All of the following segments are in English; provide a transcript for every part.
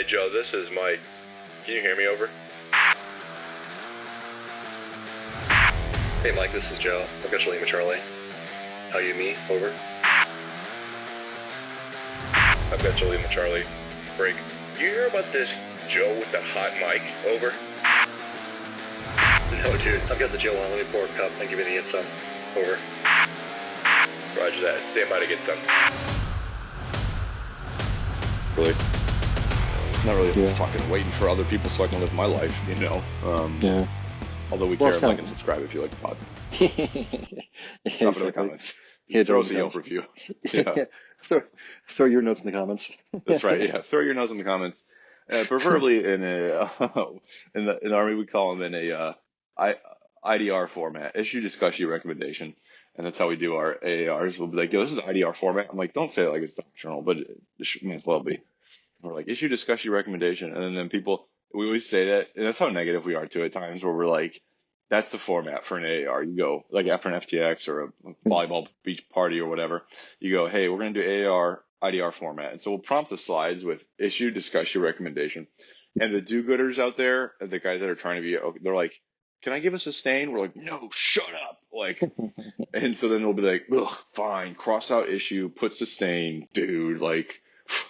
Hey Joe, this is Mike. Can you hear me over? Hey Mike, this is Joe. I've got you, Lima Charlie. How you, me? Over. I've got you, Lima Charlie. Break. You hear about this Joe with the hot mic? Over. No, dude. I've got the Joe on. Let me pour a cup and give you the get some. Over. Roger that. Stand by to get some. Really? Not really fucking waiting for other people so I can live my life, you know? Yeah. Although we care, like and subscribe if you like the pod. Drop it in the comments. Throw us a Yelp review. Yeah. Throw your notes in the comments. That's right. Yeah. Throw your notes in the comments. Preferably in a in the Army we call them in a IDR format, issue discussion recommendation, and that's how we do our AARs. We'll be like, yo, this is IDR format. I'm like, don't say it like it's doctrinal, but it may as well be. We're like, issue discussion recommendation, and then people, we always say that, and that's how negative we are too at times, where we're like, that's the format for an AAR. You go, like after an FTX or a volleyball beach party or whatever, you go, hey, we're going to do AAR, IDR format. And so we'll prompt the slides with issue discussion recommendation. And the do-gooders out there, the guys that are trying to be, they're like, can I give a sustain? We're like, no, shut up. Like, and so then they'll be like, ugh, fine, cross out issue, put sustain, dude, like,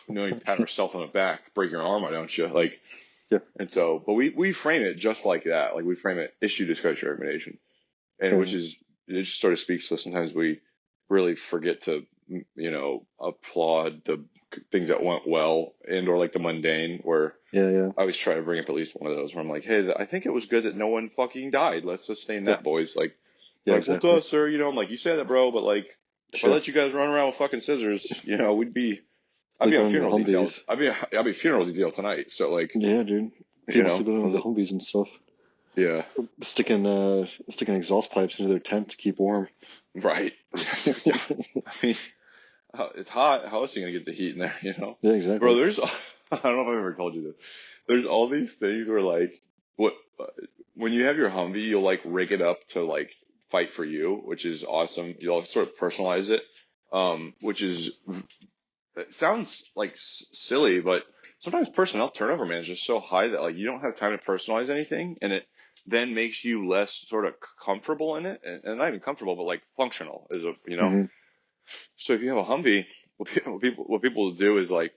you know, you pat yourself on the back, break your arm, why don't you? Like, yeah. And so, but we frame it just like that. Like we frame it issue discussion recommendation, and which is, it just sort of speaks to sometimes we really forget to, you know, applaud the things that went well and or like the mundane where I always try to bring up at least one of those where I'm like, hey, I think it was good that no one fucking died. Let's sustain that, boys. Like, exactly. Well, duh, sir, you know, I'm like, you say that, bro, but like, if I let you guys run around with fucking scissors, you know, I'd be on funeral details. I'd be funeral detail tonight. So like, yeah, dude. People still going on the Humvees and stuff. Yeah. Sticking exhaust pipes into their tent to keep warm. Right. Yeah. I mean, it's hot. How else are you gonna get the heat in there? You know. Yeah, exactly. Bro, there's I don't know if I've ever told you this. There's all these things where like when you have your Humvee, you'll like rig it up to like fight for you, which is awesome. You'll sort of personalize it, which is. It sounds like silly, but sometimes personnel turnover, man, is just so high that like you don't have time to personalize anything, and it then makes you less sort of comfortable in it, and not even comfortable, but like functional is a, you know. Mm-hmm. So if you have a Humvee, what people will do is like,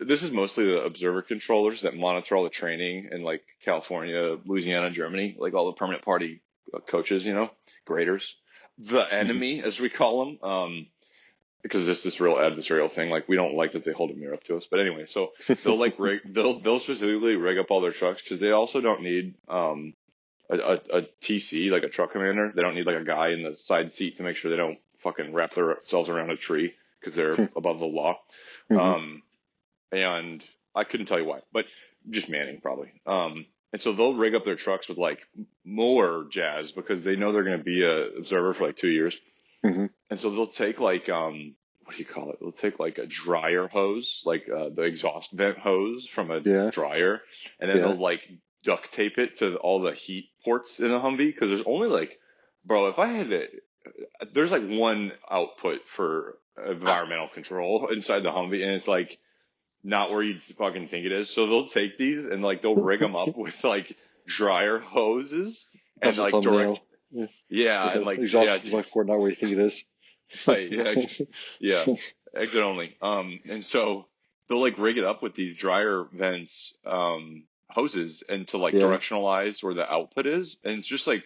this is mostly the observer controllers that monitor all the training in like California, Louisiana, Germany, like all the permanent party coaches, you know, graders, the enemy as we call them. Because it's this real adversarial thing. Like we don't like that they hold a mirror up to us. But anyway, so they'll like they'll specifically rig up all their trucks because they also don't need a TC, like a truck commander. They don't need like a guy in the side seat to make sure they don't fucking wrap themselves around a tree because they're above the law. Mm-hmm. And I couldn't tell you why, but just manning probably. And so they'll rig up their trucks with like more jazz because they know they're going to be a observer for like 2 years. Mm-hmm. And so they'll take like, what do you call it? They'll take like a dryer hose, like the exhaust vent hose from a dryer, and then they'll like duct tape it to all the heat ports in a Humvee. Cause there's only like, bro, if I had it, there's like one output for environmental control inside the Humvee, and it's like not where you fucking think it is. So they'll take these and like they'll rig them up with like dryer hoses and like direct. Yeah, and like exhaust is like not where you think it is. Right, yeah, exit only. And so they'll like rig it up with these dryer vents, hoses, and to like directionalize where the output is, and it's just like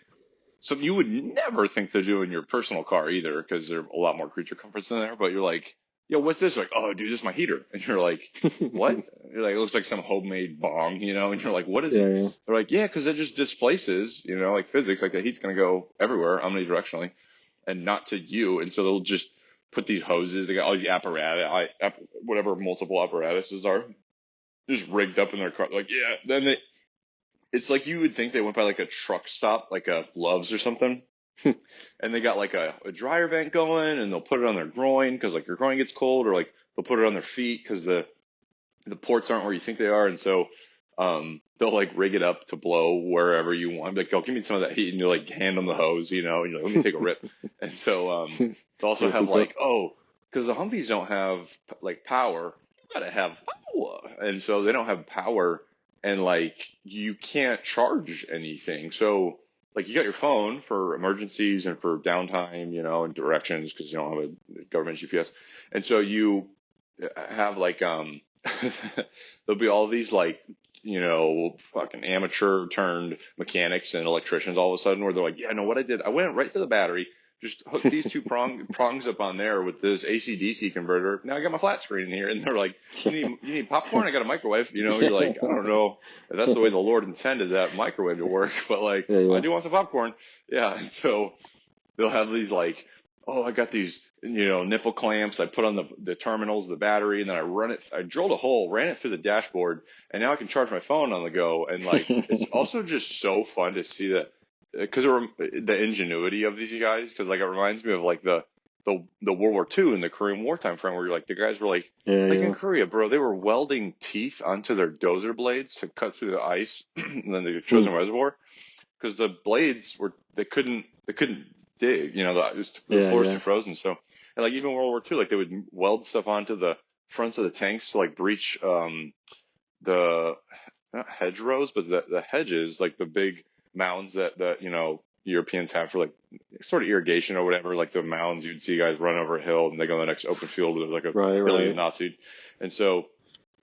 something you would never think to do in your personal car either, because there are a lot more creature comforts in there. But you're like, yo, what's this? Like, oh, dude, this is my heater, and you're like, what? You're like, it looks like some homemade bong, you know, and you're like, what is it? Yeah. They're like, yeah, because it just displaces, you know, like physics, like the heat's gonna go everywhere, omnidirectionally, and not to you. And so they'll just put these hoses. They got all these apparatus, whatever multiple apparatuses are, just rigged up in their car. Like, yeah, then it's like you would think they went by like a truck stop, like a Love's or something. And they got like a dryer vent going, and they'll put it on their groin because like your groin gets cold, or like they'll put it on their feet because the ports aren't where you think they are, and so they'll like rig it up to blow wherever you want. Like, oh, give me some of that heat, and you like hand them the hose, you know, and you're like, let me take a rip. And so they also have like, because the Humvees don't have like power, gotta have power. And so they don't have power, and like you can't charge anything. So like you got your phone for emergencies and for downtime, and directions because you don't have a government GPS. And so you have like there'll be all these like fucking amateur turned mechanics and electricians all of a sudden where they're like, yeah, no, what I did, I went right to the battery, just hooked these two prongs up on there with this AC/DC converter. Now I got my flat screen in here, and they're like, you need popcorn? I got a microwave. You're like, I don't know if that's the way the Lord intended that microwave to work, but like, I do want some popcorn. Yeah, and so they'll have these like, oh, I got these, nipple clamps. I put on the terminals, the battery, and then I drilled a hole, ran it through the dashboard, and now I can charge my phone on the go. And like, it's also just so fun to see that, because the ingenuity of these guys, because like it reminds me of like the World War II and the Korean War time frame where you're like, the guys were like, in Korea, bro, they were welding teeth onto their dozer blades to cut through the ice and then the chosen reservoir, because the blades they couldn't dig, the floor's too frozen. So, and like even World War II, like they would weld stuff onto the fronts of the tanks to like breach the not hedgerows, but the hedges, like the big mounds that Europeans have for like sort of irrigation or whatever, like the mounds you'd see guys run over a hill and they go to the next open field where there's like a billion Nazi. And so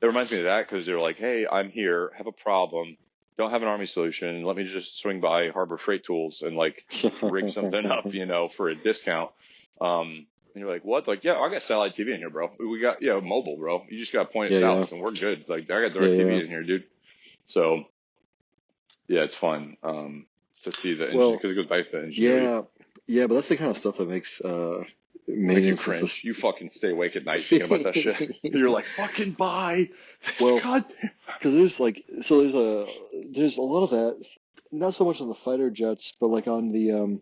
it reminds me of that, because they're like, hey, I'm here, have a problem, don't have an army solution, let me just swing by Harbor Freight Tools and like rig something up, for a discount. And you're like, what? Like, yeah, I got satellite TV in here, bro. We got, mobile, bro. You just got to point it south and we're good. Like, I got direct TV in here, dude. So, yeah, it's fun to see the engine, because it goes back to the engineering. Yeah, but that's the kind of stuff that makes you cringe. You fucking stay awake at night thinking about that shit. You're like, fucking buy this. Well, because there's a lot of that, not so much on the fighter jets, but like on the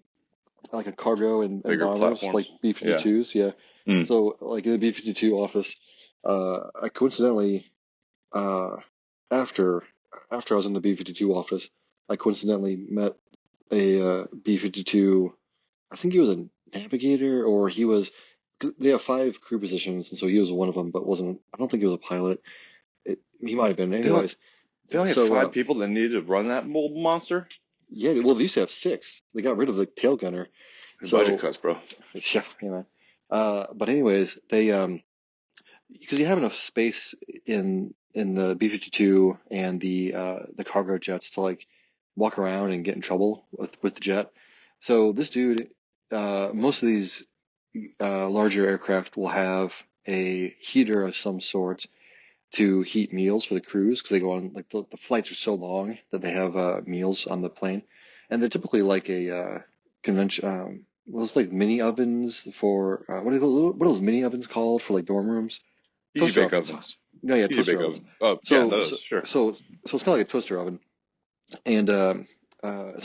like a cargo and bombers, platforms, like B-52s. Yeah. So like in the B-52 office, I coincidentally after I was in the B-52 office, I coincidentally met a B-52. I think he was a navigator, or he was. They have 5 crew positions, and so he was one of them, but wasn't. I don't think he was a pilot. He might have been. Anyways, they only have 5 people that needed to run that mobile monster. Yeah, well, they used to have 6. They got rid of the tail gunner. Budget cuts, bro. Yeah, man. But anyways, they because you have enough space in the B-52 and the cargo jets to like walk around and get in trouble with the jet. So this dude, most of these larger aircraft will have a heater of some sort to heat meals for the crews, because they go on, like, the flights are so long that they have meals on the plane, and they're typically like a convention. Those like mini ovens for what are those mini ovens called for like dorm rooms? Easy bake ovens. No, yeah, toaster ovens. Oh, so, yeah, those, sure. So it's kind of like a toaster oven, and so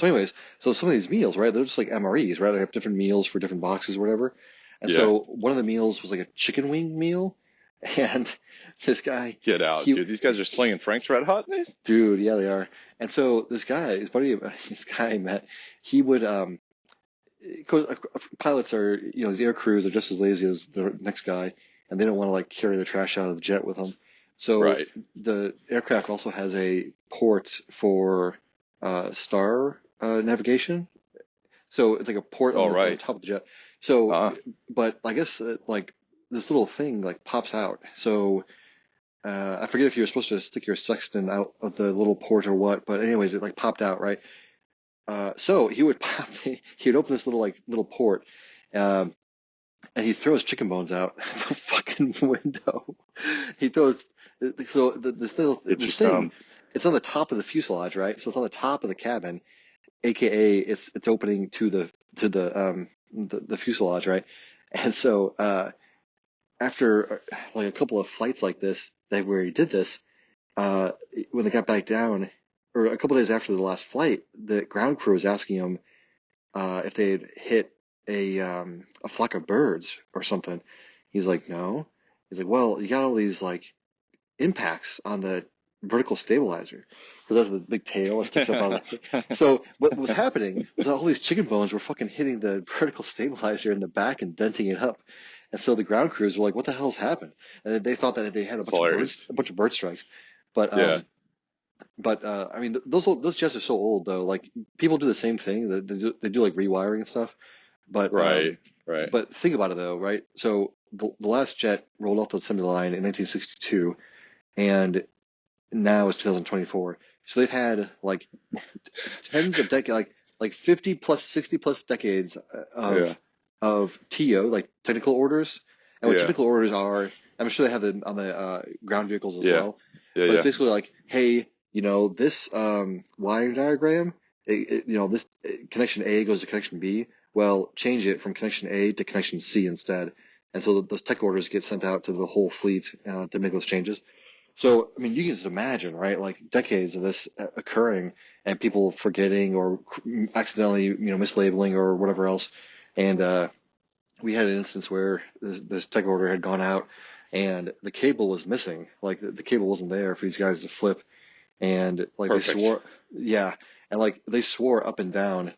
anyways, so some of these meals, right? They're just like MREs, right? They have different meals for different boxes or whatever. And so one of the meals was like a chicken wing meal, and this guy, get out, dude. These guys are slinging Frank's Red Hot, dude. Yeah, they are. And so this guy I met, he would pilots are, these air crews are just as lazy as the next guy, and they don't want to like carry the trash out of the jet with them. So the aircraft also has a port for star navigation. So it's like a port on the top of the jet. So, but I guess like this little thing like pops out. So I forget if you were supposed to stick your sextant out of the little port or what, but anyways, it like popped out, right? So he would open this little port, and he'd throw his chicken bones out the fucking window. He throws this thing. It's on the top of the fuselage, right? So it's on the top of the cabin, aka it's opening to the fuselage, right? And so after like a couple of flights like this, where he did this, when they got back down, or a couple of days after the last flight, the ground crew was asking him if they had hit a flock of birds or something. He's like, no. He's like, well, you got all these like impacts on the vertical stabilizer, because that's the big tail that sticks up on the. So what was happening was that all these chicken bones were fucking hitting the vertical stabilizer in the back and denting it up. And so the ground crews were like, "What the hell's happened?" And they thought that they had It's hilarious. a bunch of bird strikes. But I mean, those jets are so old though. Like people do the same thing. They do like rewiring and stuff. But Right. but think about it though, right? So the last jet rolled off the assembly line in 1962, and now it's 2024. So they've had like tens of decades, like 50 plus, 60 plus decades of TO, like technical orders. And what technical orders are, I'm sure they have them on the ground vehicles as well. But it's basically like, hey, this wiring diagram, this connection A goes to connection B. Well, change it from connection A to connection C instead. And so those tech orders get sent out to the whole fleet to make those changes. So, I mean, you can just imagine, right? Like decades of this occurring and people forgetting or accidentally, mislabeling or whatever else. And we had an instance where this tech order had gone out and the cable was missing. Like the cable wasn't there for these guys to flip. And like Perfect. they swore, and like they swore up and down,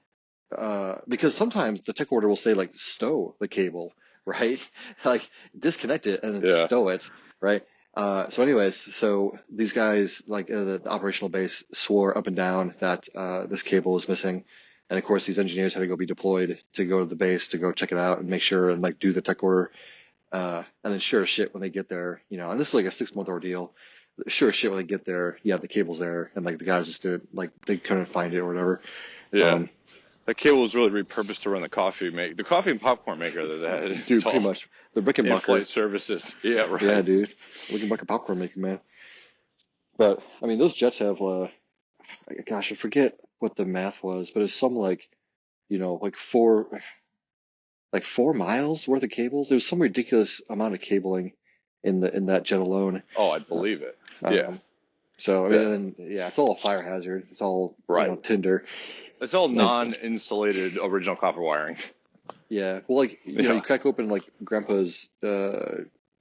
because sometimes the tech order will say like stow the cable, right? Like disconnect it and then stow it, right? So anyways, so these guys, like the operational base, swore up and down that this cable was missing. And of course, these engineers had to go be deployed to go to the base to go check it out and make sure and like do the tech order. And then sure as shit when they get there, and this is like a 6-month ordeal. Sure as shit when they get there, the cable's there, and like the guys just did like they couldn't find it or whatever. Yeah. That cable was really repurposed to run the coffee and popcorn maker that they had. Dude, pretty much. The Rickenbacker. In-flight services. Yeah, right. Yeah, dude. Rickenbacker popcorn maker, man. But, I mean, those jets have, gosh, I forget what the math was, but it's some like 4 miles worth of cables. There was some ridiculous amount of cabling in that jet alone. Oh, I believe it. Yeah. So, I mean, it's all a fire hazard. It's all, tinder. It's all non-insulated original copper wiring. Yeah. Well, like, you crack open, like, Grandpa's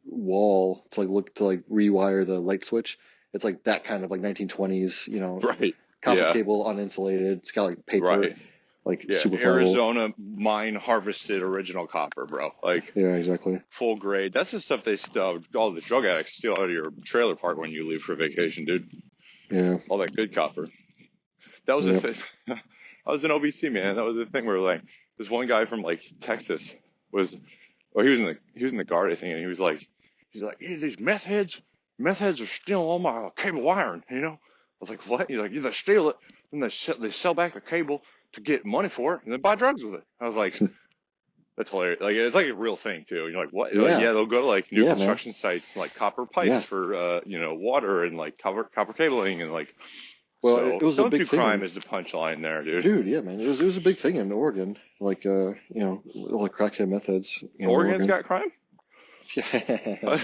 wall to, like, look to, like, rewire the light switch. It's, like, that kind of, like, 1920s, right. Copper cable, uninsulated. It's got, like, paper. Right. Like, super flammable. Arizona mine harvested original copper, bro. Like, yeah, exactly. Full grade. That's the stuff they all the drug addicts steal out of your trailer park when you leave for vacation, dude. Yeah. All that good copper. That was the thing. I was an OBC, man. That was the thing where like this one guy from like Texas he was in the guard, I think, and he's like, hey, these meth heads are stealing all my cable wiring, I was like, what? He's like, they steal it, and they sell back the cable to get money for it, and then buy drugs with it. I was like, that's hilarious. Like it's like a real thing too. You're like, what? Yeah, like, they'll go to like new construction sites, like copper pipes for water and like copper cabling and like. Well, so, it was don't a big do thing. crime is the punchline there, dude. Dude, yeah, man, it was a big thing in Oregon. Like, all the crackhead methods. Oregon's got crime. Yeah.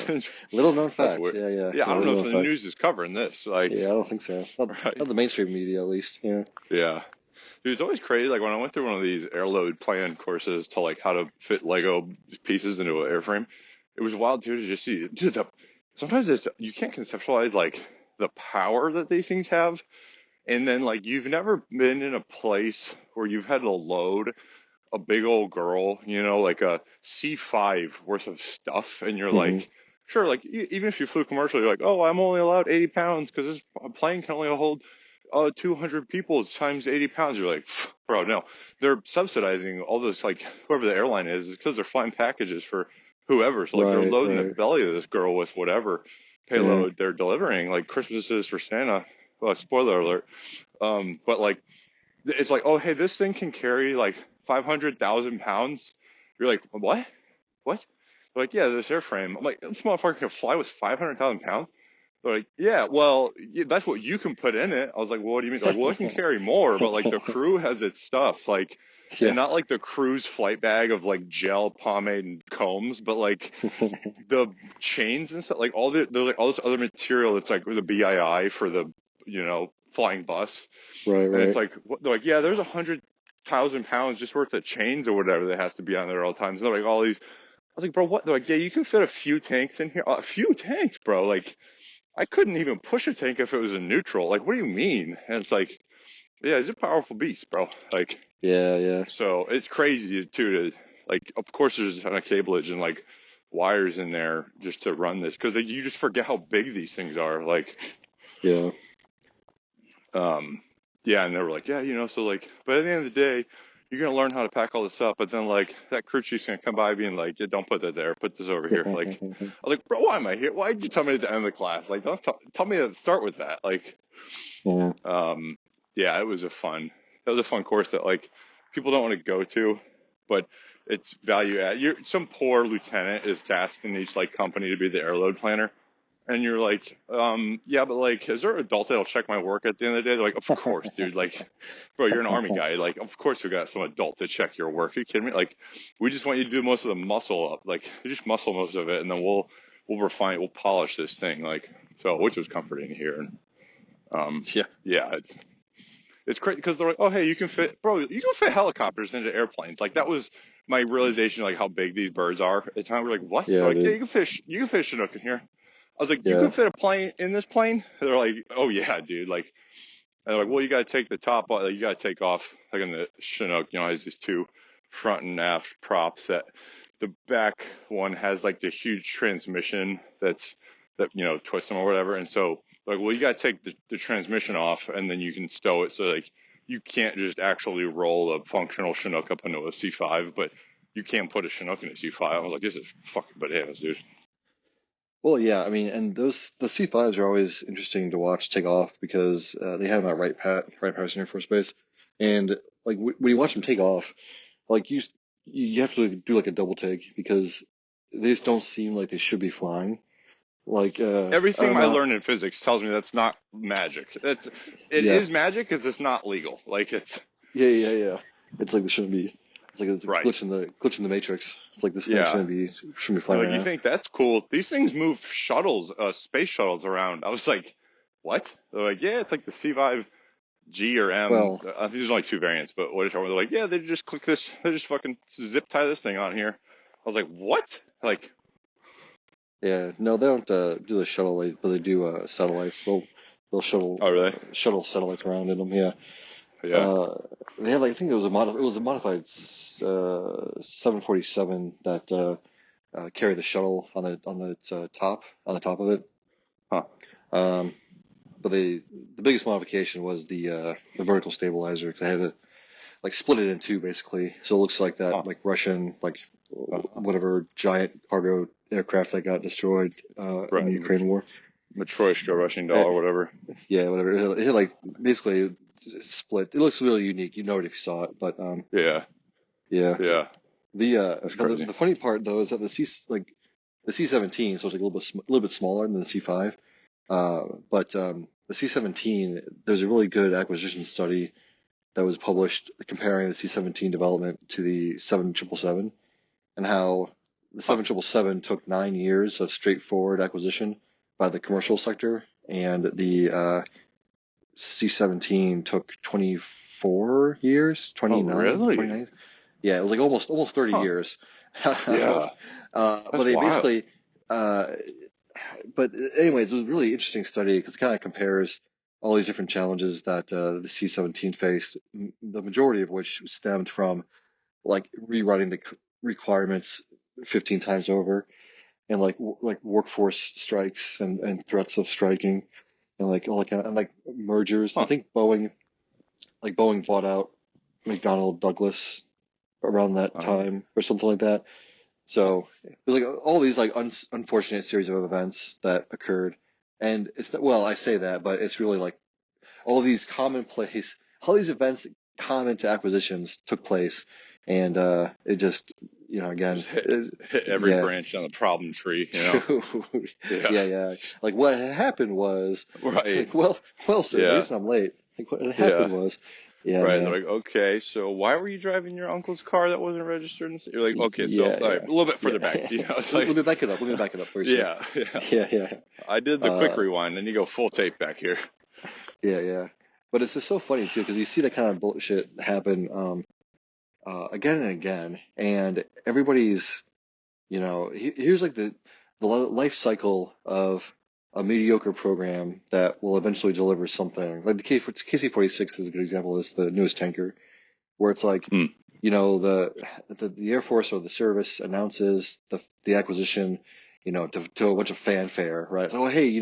Little known fact. Yeah. Yeah, I don't know if the news is covering this. Like, yeah, I don't think so. Not the mainstream media, at least. Yeah. Yeah. Dude, it's always crazy. Like when I went through one of these airload plan courses to like how to fit Lego pieces into an airframe, it was wild too to just see. Dude, sometimes you can't conceptualize like the power that these things have, and then like you've never been in a place where you've had to load a big old girl, like a C5 worth of stuff, and you're like, sure, like even if you flew commercial, you're like, oh, I'm only allowed 80 pounds because this plane can only hold 200 people times 80 pounds. You're like, bro, no, they're subsidizing all this, like whoever the airline is because they're flying packages for whoever. So like they're loading the belly of this girl with whatever payload they're delivering, like Christmases for Santa. Well, spoiler alert. But like, it's like, oh, hey, this thing can carry like 500,000 pounds. You're like, what? They're like, yeah, this airframe. I'm like, this motherfucker can fly with 500,000 pounds. They're like, yeah, well, that's what you can put in it. I was like, well, what do you mean? Like, well, it can carry more, but like the crew has its stuff, like, and not like the crew's flight bag of like gel, pomade, and combs, but like the chains and stuff, like all this other material that's like the BII for the, flying bus. Right. And it's like, they're like, yeah, there's 100,000 pounds just worth of chains or whatever that has to be on there all the time. So they're like, all these. I was like, bro, what? They're like, yeah, you can fit a few tanks in here. A few tanks, bro. Like, I couldn't even push a tank if it was in neutral. Like, what do you mean? And it's like, yeah, it's a powerful beast, bro. Like, yeah. So it's crazy too to like. Of course, there's a ton of cableage and like wires in there just to run this, because you just forget how big these things are. Like, yeah. Yeah, and they were like, yeah, so like, but at the end of the day, you're gonna learn how to pack all this up, but then like that crew chief's gonna come by being like, yeah, don't put that there, put this over here. Like, I was like, bro, why am I here? Why did you tell me at the end of the class? Like, don't tell me to start with that. Like, Yeah. Yeah, that was a fun course that like people don't want to go to, but it's value add. Some poor lieutenant is tasked in each like company to be the airload planner. And you're like, yeah, but like, is there an adult that'll check my work at the end of the day? They're like, of course, dude. Like, bro, you're an Army guy. Like, of course we got some adult to check your work. Are you kidding me? Like, we just want you to do most of the muscle up. Like, you just muscle most of it, and then we'll refine it. We'll polish this thing. Like, so, which was comforting here. And, yeah, it's crazy because they're like, oh, hey, you can fit helicopters into airplanes. Like, that was my realization, like how big these birds are. At the time, we're like, what? Yeah, like, dude. yeah, you can fish Chinook in here. I was like, you can fit a plane in this plane? They're like, oh yeah, dude. Like, and they're like, well, you got to take the top off. Like, you got to take off. Like in the Chinook, has these two front and aft props. That the back one has like the huge transmission that twists them or whatever. And so, like, well, you got to take the transmission off, and then you can stow it. So like, you can't just actually roll a functional Chinook up into a C5, but you can put a Chinook in a C5. I was like, this is fucking bananas, dude. Well, yeah, I mean, and the C5s are always interesting to watch take off because they have that right passing Air Force Base, and like when you watch them take off, like you have to do like a double take because they just don't seem like they should be flying. Like everything I learned in physics tells me that's not magic. It is magic because it's not legal. Like it's yeah. It's like they shouldn't be. It's like it's a glitch in the matrix. It's like this thing shouldn't be flying around. You think that's cool? These things move shuttles, space shuttles around. I was like, what? They're like, yeah, it's like the C5 G or M. Well, I think there's only two variants, but whatever. They're like, yeah, they just click this. They just fucking zip tie this thing on here. I was like, what? Like, yeah, no, they don't do the shuttle, but they do satellites. They'll shuttle. Oh, really? Shuttle satellites around in them. Yeah. Yeah. They had like I think it was a modified 747 that carried the shuttle on the top of it. Huh. But the biggest modification was the vertical stabilizer because they had to like split it in two basically, so it looks like that like Russian whatever giant cargo aircraft that got destroyed in the Ukraine war. Matryoshka Russian doll or whatever. Yeah, whatever. It had like basically split. It looks really unique. You know it if you saw it, but yeah. The funny part though is that the C-17, so it's like a little bit smaller than the C5. But the C-17, there's a really good acquisition study that was published comparing the C-17 development to the 777 and how the 777 took 9 years of straightforward acquisition by the commercial sector, and the C-17 took 24 years, 29. Oh, really? 29. Yeah, it was like almost 30 years. Yeah. But they wild. basically, but anyways, it was a really interesting study because it kind of compares all these different challenges that the C-17 faced, the majority of which stemmed from like rewriting the requirements 15 times over, and like workforce strikes and threats of striking, and like mergers. I think Boeing bought out McDonnell Douglas around that time or something like that. So there's like all these like unfortunate series of events that occurred, and it's not, well, I say that, but it's really like all these events common to acquisitions took place, and it just again hit every branch on the problem tree. Yeah. Like what had happened was right. Like, well, sir, the reason I'm late. Like what had happened was. Yeah, right. Man. They're like, okay, so why were you driving your uncle's car that wasn't registered? And you're like, okay, so all right, a little bit further back. It's like, let me back it up first. Yeah. I did the quick rewind, and you go full tape back here. Yeah. But it's just so funny too because you see that kind of bullshit happen again and again, and everybody's, here's like the life cycle of a mediocre program that will eventually deliver something. Like the KC-46 is a good example of this, the newest tanker, where it's like the Air Force or the service announces the acquisition, to a bunch of fanfare, right? Oh, hey,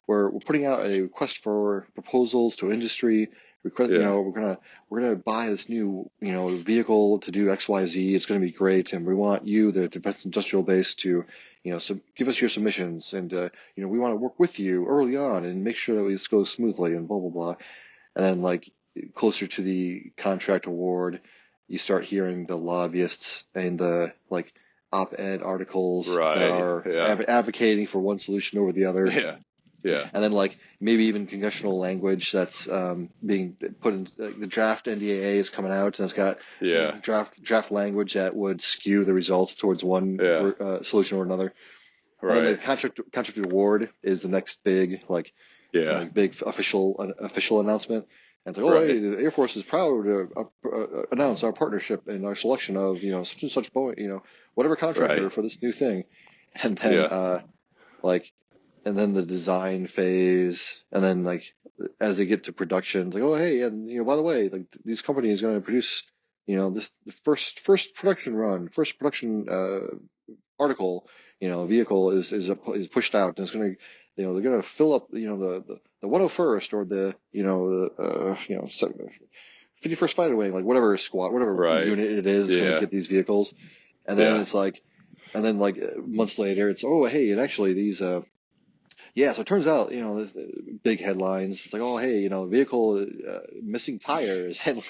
we're putting out a request for proposals to industry. We're gonna buy this new vehicle to do XYZ. It's gonna be great, and we want you, the defense industrial base, to give us your submissions, and we want to work with you early on and make sure that this goes smoothly, and blah blah blah. And then closer to the contract award, you start hearing the lobbyists and the op-ed articles that are advocating for one solution over the other. Yeah. Yeah. And then maybe even congressional language that's being put in. The draft NDAA is coming out, and it's got draft language that would skew the results towards one solution or another. Right. And then the contract award is the next big big official announcement. And it's hey, the Air Force is proud to announce our partnership and our selection of such and such Boeing, whatever contractor for this new thing. And then and then the design phase, and then as they get to production, it's oh hey, and by the way, these companies are going to produce this the first production run, first production article vehicle is pushed out, and it's going to they're going to fill up the 101st or the 51st Fighter Wing, whatever squad, whatever unit it is going to get these vehicles. And then it's months later it's oh hey, and actually these so it turns out there's big headlines. It's oh hey, vehicle missing tires, and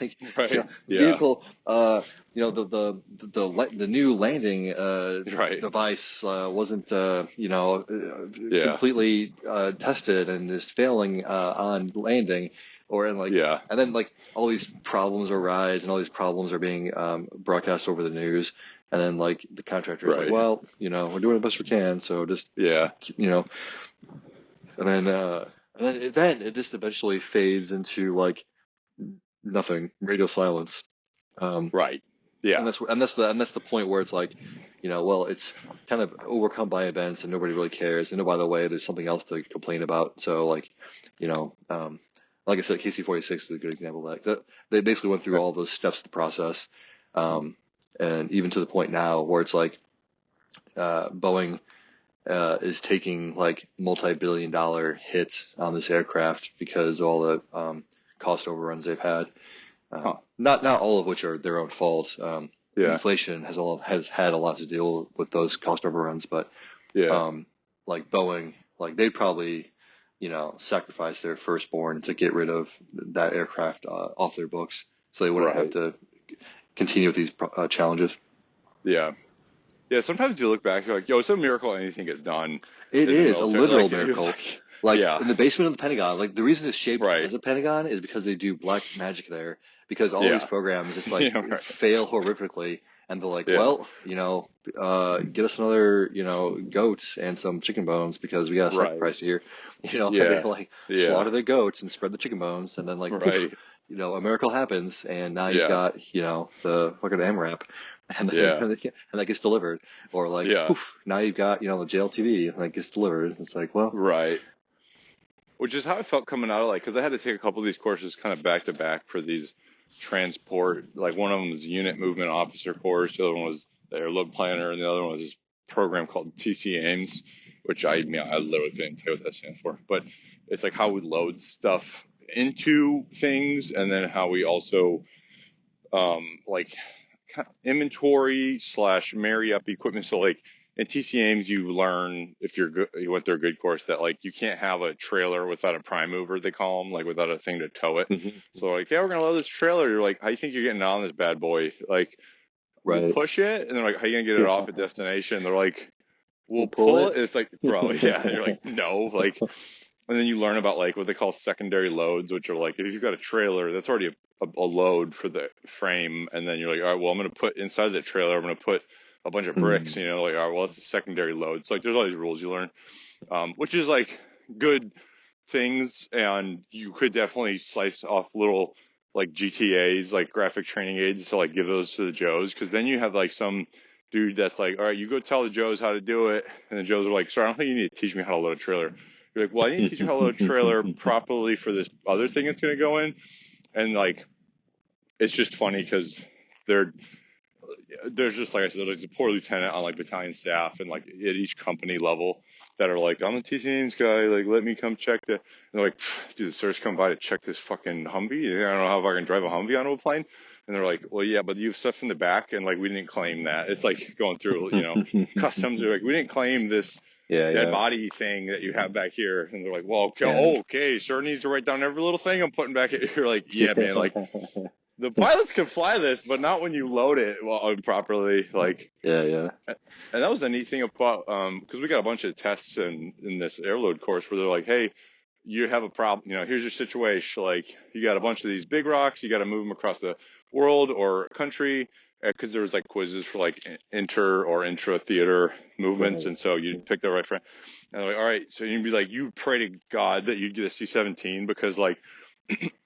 vehicle the new landing device wasn't completely tested and is failing on landing, and then all these problems arise, and all these problems are being broadcast over the news, and then the contractor is well, we're doing the best we can, so just and then it just eventually fades into nothing, radio silence. Right. Yeah. And that's the point where it's it's kind of overcome by events and nobody really cares. And oh, by the way, there's something else to complain about. So like I said, KC-46 is a good example of that. They basically went through all those steps of the process, and even to the point now where it's Boeing is taking multi-billion-dollar hits on this aircraft because of all the cost overruns they've had. Not all of which are their own fault. Inflation has had a lot to deal with those cost overruns, but Boeing, they'd probably sacrifice their firstborn to get rid of that aircraft off their books, so they wouldn't have to continue with these challenges. Yeah. Yeah, sometimes you look back, you're like, yo, it's a miracle anything gets done. It is a literal miracle. In the basement of the Pentagon, the reason it's shaped as a Pentagon is because they do black magic there, because all these programs just fail horrifically, and they're well, get us another, goats and some chicken bones because we got a sacrifice here. They slaughter their goats and spread the chicken bones, and then poof, a miracle happens, and now you've got, the fucking MRAP. And that gets delivered, or poof, now you've got the JLTV and that gets delivered. It's which is how I felt coming out of because I had to take a couple of these courses kind of back to back for these transport. One of them was a unit movement officer course, the other one was the airload planner, and the other one was this program called TC Ames, which I literally couldn't tell you what that stands for, but it's how we load stuff into things, and then how we also inventory / marry up equipment. So in TC Ames, you learn, if you went through a good course, that you can't have a trailer without a prime mover, they call them, without a thing to tow it. Mm-hmm. So we're gonna load this trailer. You're how do you think you're getting on this bad boy? We'll push it, and they're how are you gonna get it off at destination? They're we'll pull it. It's probably And you're no, and then you learn about what they call secondary loads, which are if you've got a trailer, that's already a load for the frame, and then you're all right, well, I'm going to put inside the trailer, I'm going to put a bunch of bricks, all right, well, it's a secondary load. So there's all these rules you learn, which is good things, and you could definitely slice off little GTAs, graphic training aids, to give those to the Joes, because then you have some dude that's all right, you go tell the Joes how to do it, and the Joes are sorry, I don't think you need to teach me how to load a trailer. You're well, I need to teach you how to load a trailer properly for this other thing that's going to go in. And it's just funny because there's just, like I said, like a poor lieutenant on like battalion staff and like at each company level that are like, I'm a TC guy, like let me come check the. And they're like, dude, the sirs come by to check this fucking Humvee. I don't know how I can drive a Humvee onto a plane. And they're like, well, yeah, but you have stuff in the back, and like we didn't claim that. It's like going through, customs. They're like, we didn't claim this dead body thing that you have back here. And they're like, well, okay, sir needs to write down every little thing I'm putting back here. You're like, yeah, man, like. The pilots can fly this, but not when you load it properly. Like, yeah. And that was the neat thing about, because we got a bunch of tests in this airload course where they're like, hey, you have a problem. Here's your situation. Like, you got a bunch of these big rocks. You got to move them across the world or country. Because there was like quizzes for like inter or intra theater movements, and so you pick the right friend. And they're like, all right, so you'd be like, you pray to God that you get a C-17 because like.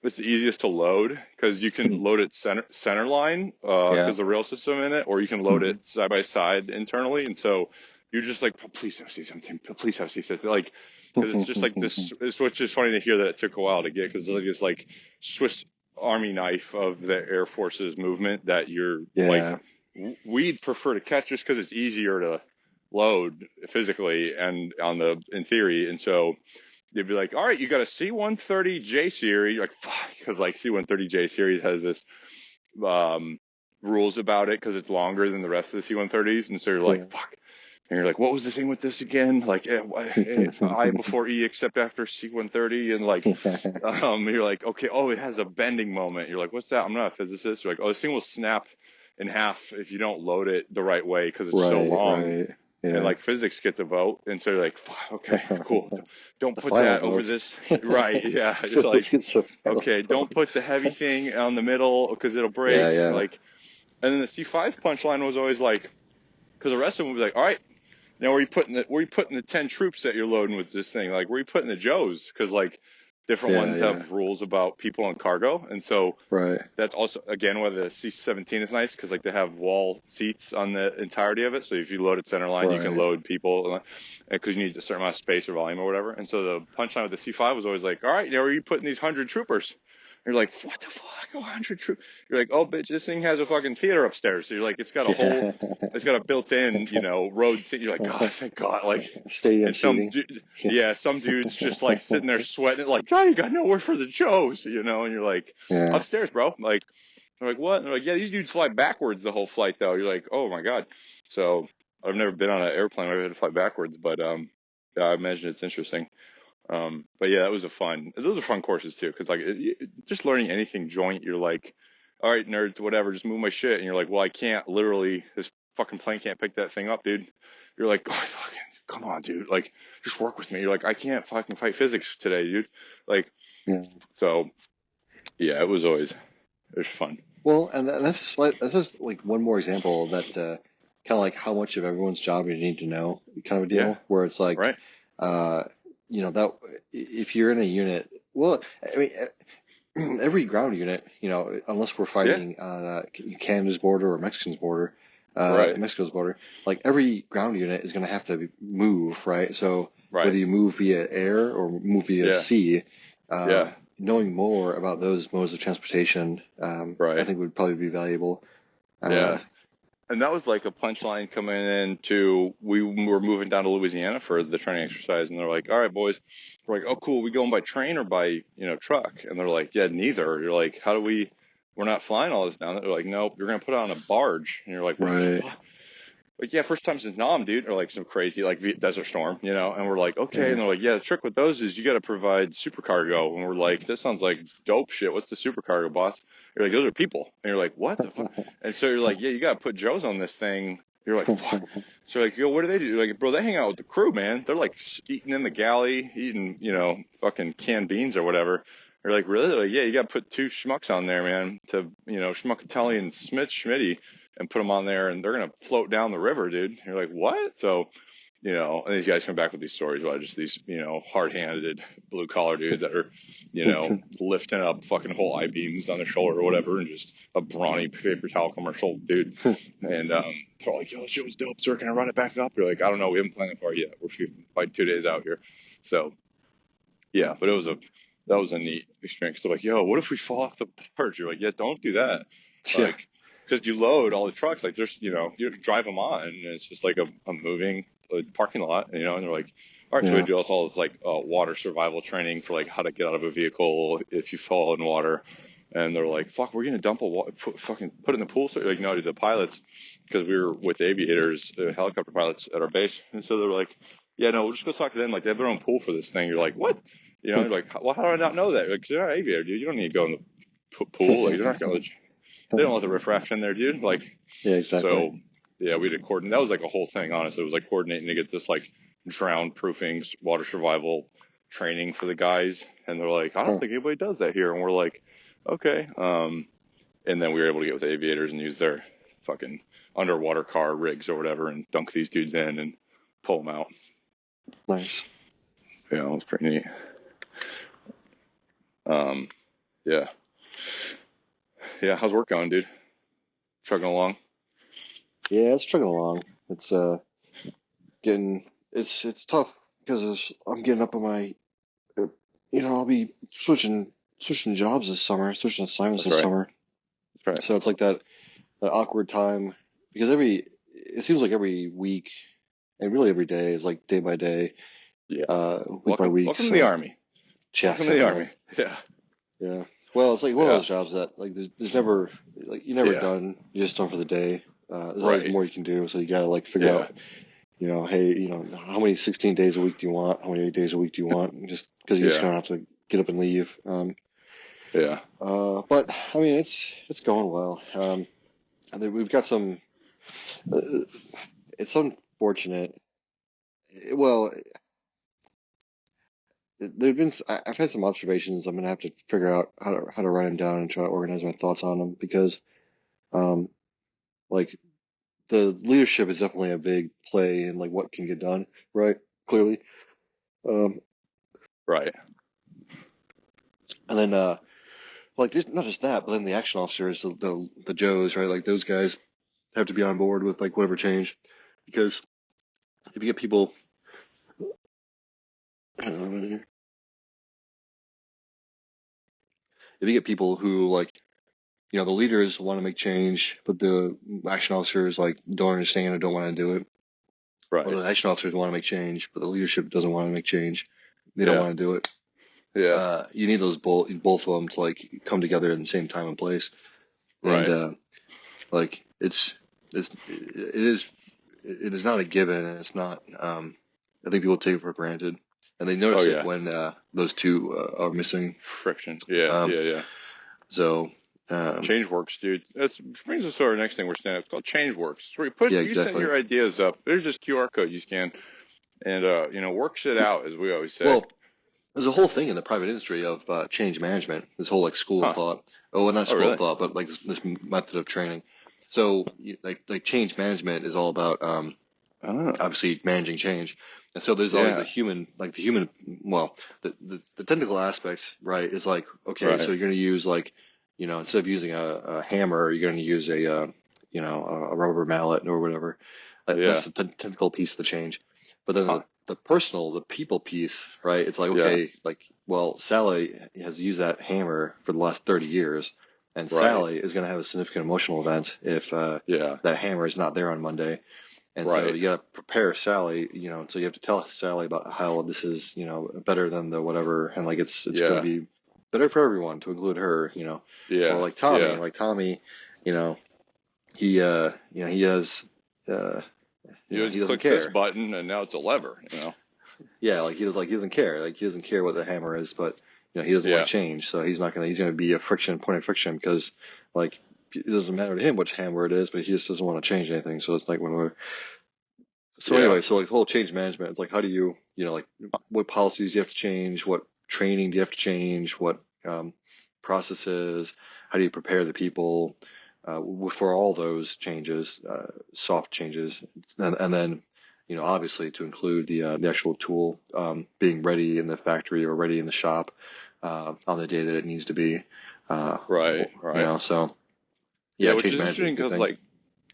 It's the easiest to load because you can load it center line because the rail system in it, or you can load it side by side internally. And so you're just like, please have C-17, please have C-17. Like, because it's just like this. It's what's just funny to hear that it took a while to get because it's like Swiss Army knife of the Air Force's movement that you're like, we'd prefer to catch just because it's easier to load physically and in theory. And so they'd be like, all right, you got a C-130J series. You're like, fuck, because like C-130J series has this rules about it because it's longer than the rest of the C-130s. And so you're like, fuck. And you're like, what was the thing with this again? Like, I before E except after C-130. And like, you're like, okay, it has a bending moment. You're like, what's that? I'm not a physicist. You're like, this thing will snap in half if you don't load it the right way because it's so long. Right. Yeah. And like physics get the vote, and so you're like, okay, cool. Don't put that over this, right? Yeah, it's like, okay, don't put the heavy thing on the middle because it'll break. Yeah. Like, and then the C5 punchline was always like, because the rest of them would be like, all right, now where you putting the 10 troops that you're loading with this thing? Like, where you putting the Joes? Because like different ones have rules about people and cargo, and so that's also again why the C-17 is nice because like they have wall seats on the entirety of it. So if you load it center line, you can load people because you need a certain amount of space or volume or whatever. And so the punchline with the C-5 was always like, all right, now where are you putting these 100 troopers? And you're like, what the fuck, 100 troops? You're like, oh, bitch, this thing has a fucking theater upstairs. So you're like, it's got a whole, it's got a built-in, road seat. You're like, oh, thank God, like stadium seating. Some dude's just like sitting there sweating, like, you got nowhere for the Joes, and you're like, upstairs, bro. Like, they're like, what? And they're like, yeah, these dudes fly backwards the whole flight, though. You're like, oh my God. So I've never been on an airplane where I had to fly backwards, but I imagine it's interesting. But yeah, those are fun courses too. Cause like just learning anything joint, you're like, all right, nerds, whatever, just move my shit. And you're like, well, I can't this fucking plane can't pick that thing up, dude. You're like, oh, fucking, come on, dude. Like, just work with me. You're like, I can't fucking fight physics today, dude. Like, so yeah, it was fun. Well, and that's just like one more example of that, kind of like how much of everyone's job you need to know kind of a deal where it's like, that if you're in a unit, well, I mean, every ground unit, unless we're fighting on Canada's border or Mexico's border, like every ground unit is going to have to move, right? So whether you move via air or move via sea, knowing more about those modes of transportation, I think would probably be valuable. And that was like a punchline coming into, we were moving down to Louisiana for the training exercise, and they're like, all right, boys. We're like, oh, cool. We going by train or by, truck? And they're like, yeah, neither. You're like, we're not flying all this down there. They're like, nope, you're going to put it on a barge. And you're like, what? Like, yeah, first time since Nam, dude, or like some crazy, like Desert Storm, and we're like, okay. And they're like, yeah, the trick with those is you got to provide supercargo. And we're like, this sounds like dope shit. What's the supercargo, boss? You're like, those are people. And you're like, what the fuck? And so you're like, yeah, you got to put Joes on this thing. You're like, fuck. So you're like, yo, what do they do? You're like, bro, they hang out with the crew, man. They're like eating in the galley, eating, fucking canned beans or whatever. You're like, really? They're like, yeah, you got to put two schmucks on there, man, to, Schmuckatelli and Schmitty, and put them on there, and they're going to float down the river, dude. You're like, what? So, and these guys come back with these stories about just these, hard-handed blue-collar dudes that are, lifting up fucking whole I-beams on their shoulder or whatever, and just a brawny paper towel commercial dude. And they're like, yo, this shit was dope, sir. Can I run it back up? You're like, I don't know. We haven't planned that far yet. We're shooting like 2 days out here. So, yeah, but that was a neat experience. They're like, yo, what if we fall off the barge? You're like, yeah, don't do that. Like, because you load all the trucks, like there's, you drive them on, and it's just like a moving parking lot, and they're like, all right, so we do all this like water survival training for like how to get out of a vehicle if you fall in water, and they're like, fuck, we're gonna dump fucking put it in the pool, so like, no, to the pilots, because we were with aviators, helicopter pilots at our base, and so they're like, yeah, no, we'll just go talk to them, like they have their own pool for this thing. You're like, what? You're like, well, how do I not know that? Like, you're not an aviator, dude. You don't need to go in the pool. Like, they're not going to. They don't let the riffraff in there, dude. Like, yeah, exactly. So, yeah, we did coordinate. That was like a whole thing, honestly. It was like coordinating to get this like drown proofing, water survival training for the guys. And they're like, I don't think anybody does that here. And we're like, okay. And then we were able to get with the aviators and use their fucking underwater car rigs or whatever and dunk these dudes in and pull them out. Nice. Yeah, it was pretty neat. Yeah. Yeah, how's work going, dude? Chugging along? Yeah, it's chugging along. It's it's tough because I'm getting up on my, I'll be switching jobs this summer, switching assignments this summer. That's right. So it's like that awkward time because it seems like every week and really every day is like day by day. Yeah. Week by week. Welcome to the Army. Yeah, welcome to the Army. Yeah. Yeah. Well, it's like one of those jobs that like there's never like you're never done. You're just done for the day. There's always more you can do, so you gotta like figure out, hey, how many 16 days a week do you want? How many 8 days a week do you want? Just because you just gonna have to get up and leave. But I mean, it's going well. I think we've got some. It's unfortunate. Well, I've had some observations. I'm gonna have to figure out how to write them down and try to organize my thoughts on them because, like the leadership is definitely a big play in like what can get done, right? Clearly, right. And then like not just that, but then the action officers, the Joes, right? Like those guys have to be on board with like whatever change, because if you get people. If you get people who like, the leaders want to make change, but the action officers like don't understand or don't want to do it. Right. Or the action officers want to make change, but the leadership doesn't want to make change. They don't want to do it. Yeah. You need those both of them to like come together in the same time and place. Right. And like it is not a given, and it's not. I think people take it for granted, and they notice it when those two are missing. Friction. Yeah. So. Change works, dude. That brings us to our next thing we're standing up. It's called Change Works. So you send your ideas up. There's this QR code you scan, and work shit out, as we always say. Well, there's a whole thing in the private industry of change management. This whole like school of thought. Oh, well, not school of thought, but like this method of training. So like change management is all about obviously managing change. And so there's always the human. Well, the technical aspect, right, is like, okay, so you're going to use like, instead of using a hammer, you're going to use a rubber mallet or whatever. That's the technical piece of the change. But then the people piece, right? It's like, okay, well, Sally has used that hammer for the last 30 years, and Sally is going to have a significant emotional event if that hammer is not there on Monday. And so you got to prepare Sally, so you have to tell Sally about how this is, better than the whatever, and like it's going to be better for everyone, to include her, Or like Tommy, he has, he doesn't clicks care. this button and now it's a lever, Yeah, he doesn't care. Like he doesn't care what the hammer is, but he doesn't want to change, so he's going to be a point of friction because like it doesn't matter to him which hammer it is, but he just doesn't want to change anything. So it's like anyway, so like the whole change management, it's like how do you like what policies do you have to change, what training do you have to change, what processes, how do you prepare the people for all those changes, soft changes, and then obviously to include the actual tool being ready in the factory or ready in the shop on the day that it needs to be. Right. So which is interesting because like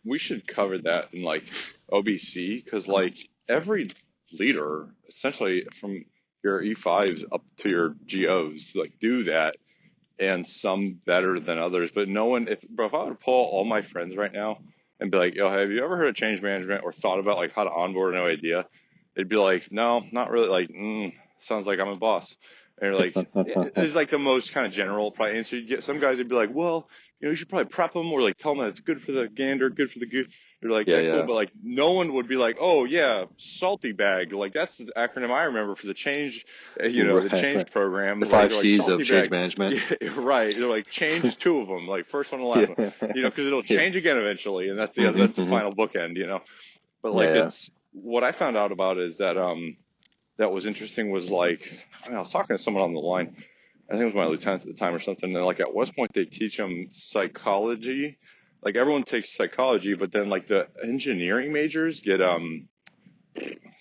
we should cover that in like OBC, because like every leader essentially from your E5s up to your GOs like do that and some better than others. But no one, bro, if I would pull all my friends right now and be like, yo, have you ever heard of change management or thought about like how to onboard no idea? It'd be like, no, not really. Like, sounds like I'm a boss. And you're like, it's like the most kind of general probably answer you get. Some guys would be like, well, you should probably prep them or like tell them that it's good for the gander, good for the goose. You're like, yeah, cool. But like, no one would be like, oh yeah, salty bag. Like that's the acronym I remember for the change, the change program. The 5 like, C's of change management. Yeah, right. They're like, change 2 of them, like first one and last one, because it'll change again eventually. And that's that's the final bookend, but like, it's what I found out about is that, that was interesting was like, I was talking to someone on the line. I think it was my lieutenant at the time or something. And like at West Point, they teach them psychology. Like everyone takes psychology, but then like the engineering majors get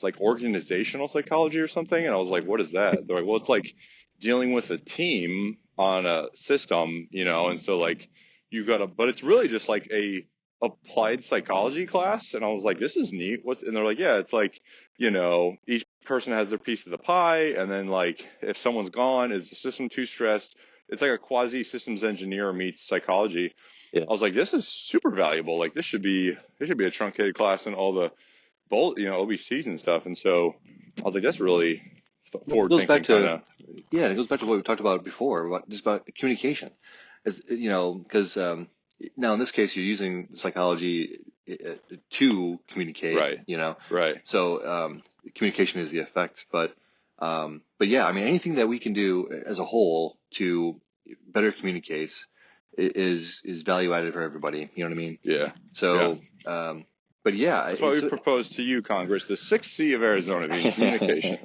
like organizational psychology or something. And I was like, what is that? They're like, well, it's like dealing with a team on a system, and so like but it's really just like a applied psychology class. And I was like, this is neat. And they're like, yeah, it's like, each person has their piece of the pie. And then like, if someone's gone, is the system too stressed? It's like a quasi systems engineer meets psychology. Yeah. I was like, this is super valuable. Like this should be a truncated class in all the OBCs and stuff. And so I was like, that's really forward thinking. It goes back to what we talked about before, about communication. Because now in this case you're using psychology to communicate, right? Right. So communication is the effect, but yeah, I mean anything that we can do as a whole to better communicate is value added for everybody. You know what I mean? Yeah. So. Yeah. But yeah, that's why we proposed to you, Congress, the 6th C of Arizona being communication.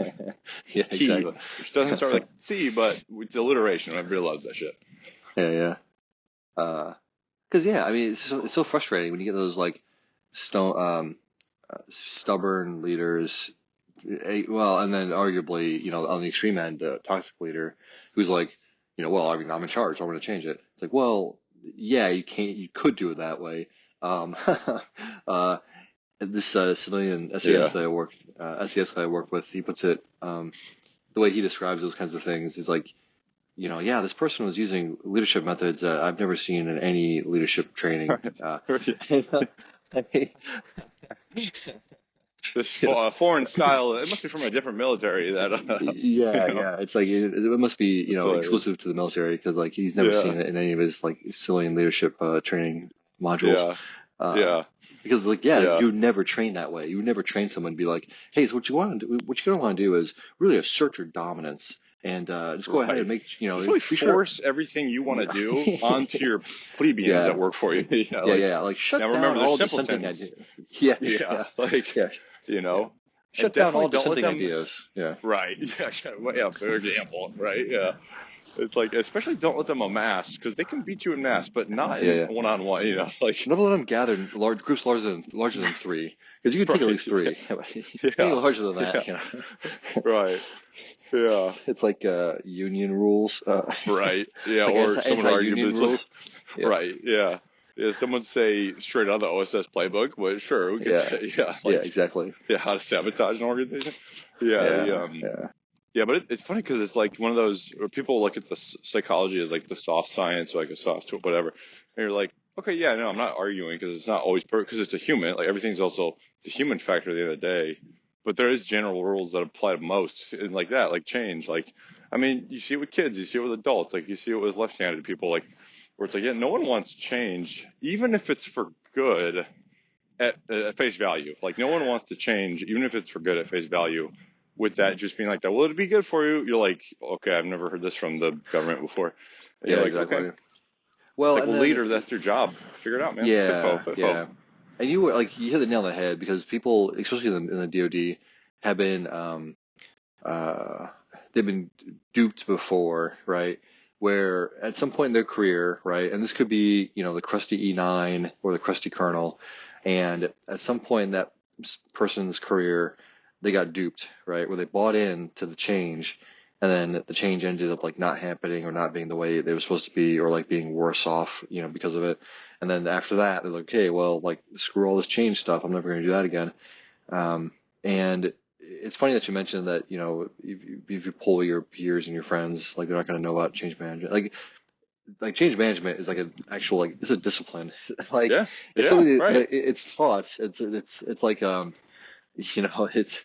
Yeah, exactly. Which doesn't start like C, but it's alliteration. Everybody loves that shit. Yeah. Because I mean, it's so frustrating when you get those like stubborn leaders. Well, and then arguably, on the extreme end, the toxic leader who's like, well, I mean, I'm in charge. I'm going to change it. It's like, well, yeah, you could do it that way. This civilian SES that I worked with, he puts it, the way he describes those kinds of things is like, this person was using leadership methods I've never seen in any leadership training. This foreign style, it must be from a different military. It's like it must be exclusive to the military because like he's never seen it in any of his like civilian leadership training modules. Because you would never train that way. You would never train someone to be like, hey, so what you're going to do is really assert your dominance and just go ahead and make just really force everything you want to do onto your plebeians that work for you. Like shut down all dissenting ideas. Shut down all dissenting ideas. Yeah. Right. Yeah. For example. Right. Yeah. It's like, especially don't let them amass because they can beat you in mass, but not one-on-one. Like never let them gather in large groups larger than 3 because you can take at least 3. Any larger than that. Right. Yeah. It's like union rules. Right. Yeah. Like or someone argued rules. Right. Yeah. Yeah, someone say straight out of the OSS playbook, but sure, we could say, exactly. Yeah, how to sabotage an organization. Yeah, but it's funny because it's like one of those where people look at the psychology as like the soft science, or like a soft tool, whatever. And you're like, okay, no, I'm not arguing because it's not always perfect because it's a human. Like everything's also the human factor at the end of the day. But there is general rules that apply to most, and like that, like change. Like, I mean, you see it with kids, you see it with adults, like you see it with left-handed people, like where it's like, no one wants change, even if it's for good at face value. Like no one wants to change, even if it's for good at face value. With that just being like that, well, it'd be good for you. You're like, okay, I've never heard this from the government before. And you're like, exactly. Okay. Well, like, leader, that's your job. Figure it out, man. Yeah. And you hit the nail on the head because people, especially in the DoD, have been they've been duped before, right? Where at some point in their career, right, and this could be the crusty E9 or the crusty colonel, and at some point in that person's career, they got duped, right? Where they bought in to the change, and then the change ended up like not happening or not being the way they were supposed to be, or like being worse off, because of it. And then after that, they're like, okay, well, like screw all this change stuff. I'm never going to do that again. And it's funny that you mentioned that, if you pull your peers and your friends, like they're not going to know about change management. Like like change management is like an actual like it's a discipline. Like Yeah. it's Yeah. something Right. that it's taught. It's like Yeah. it's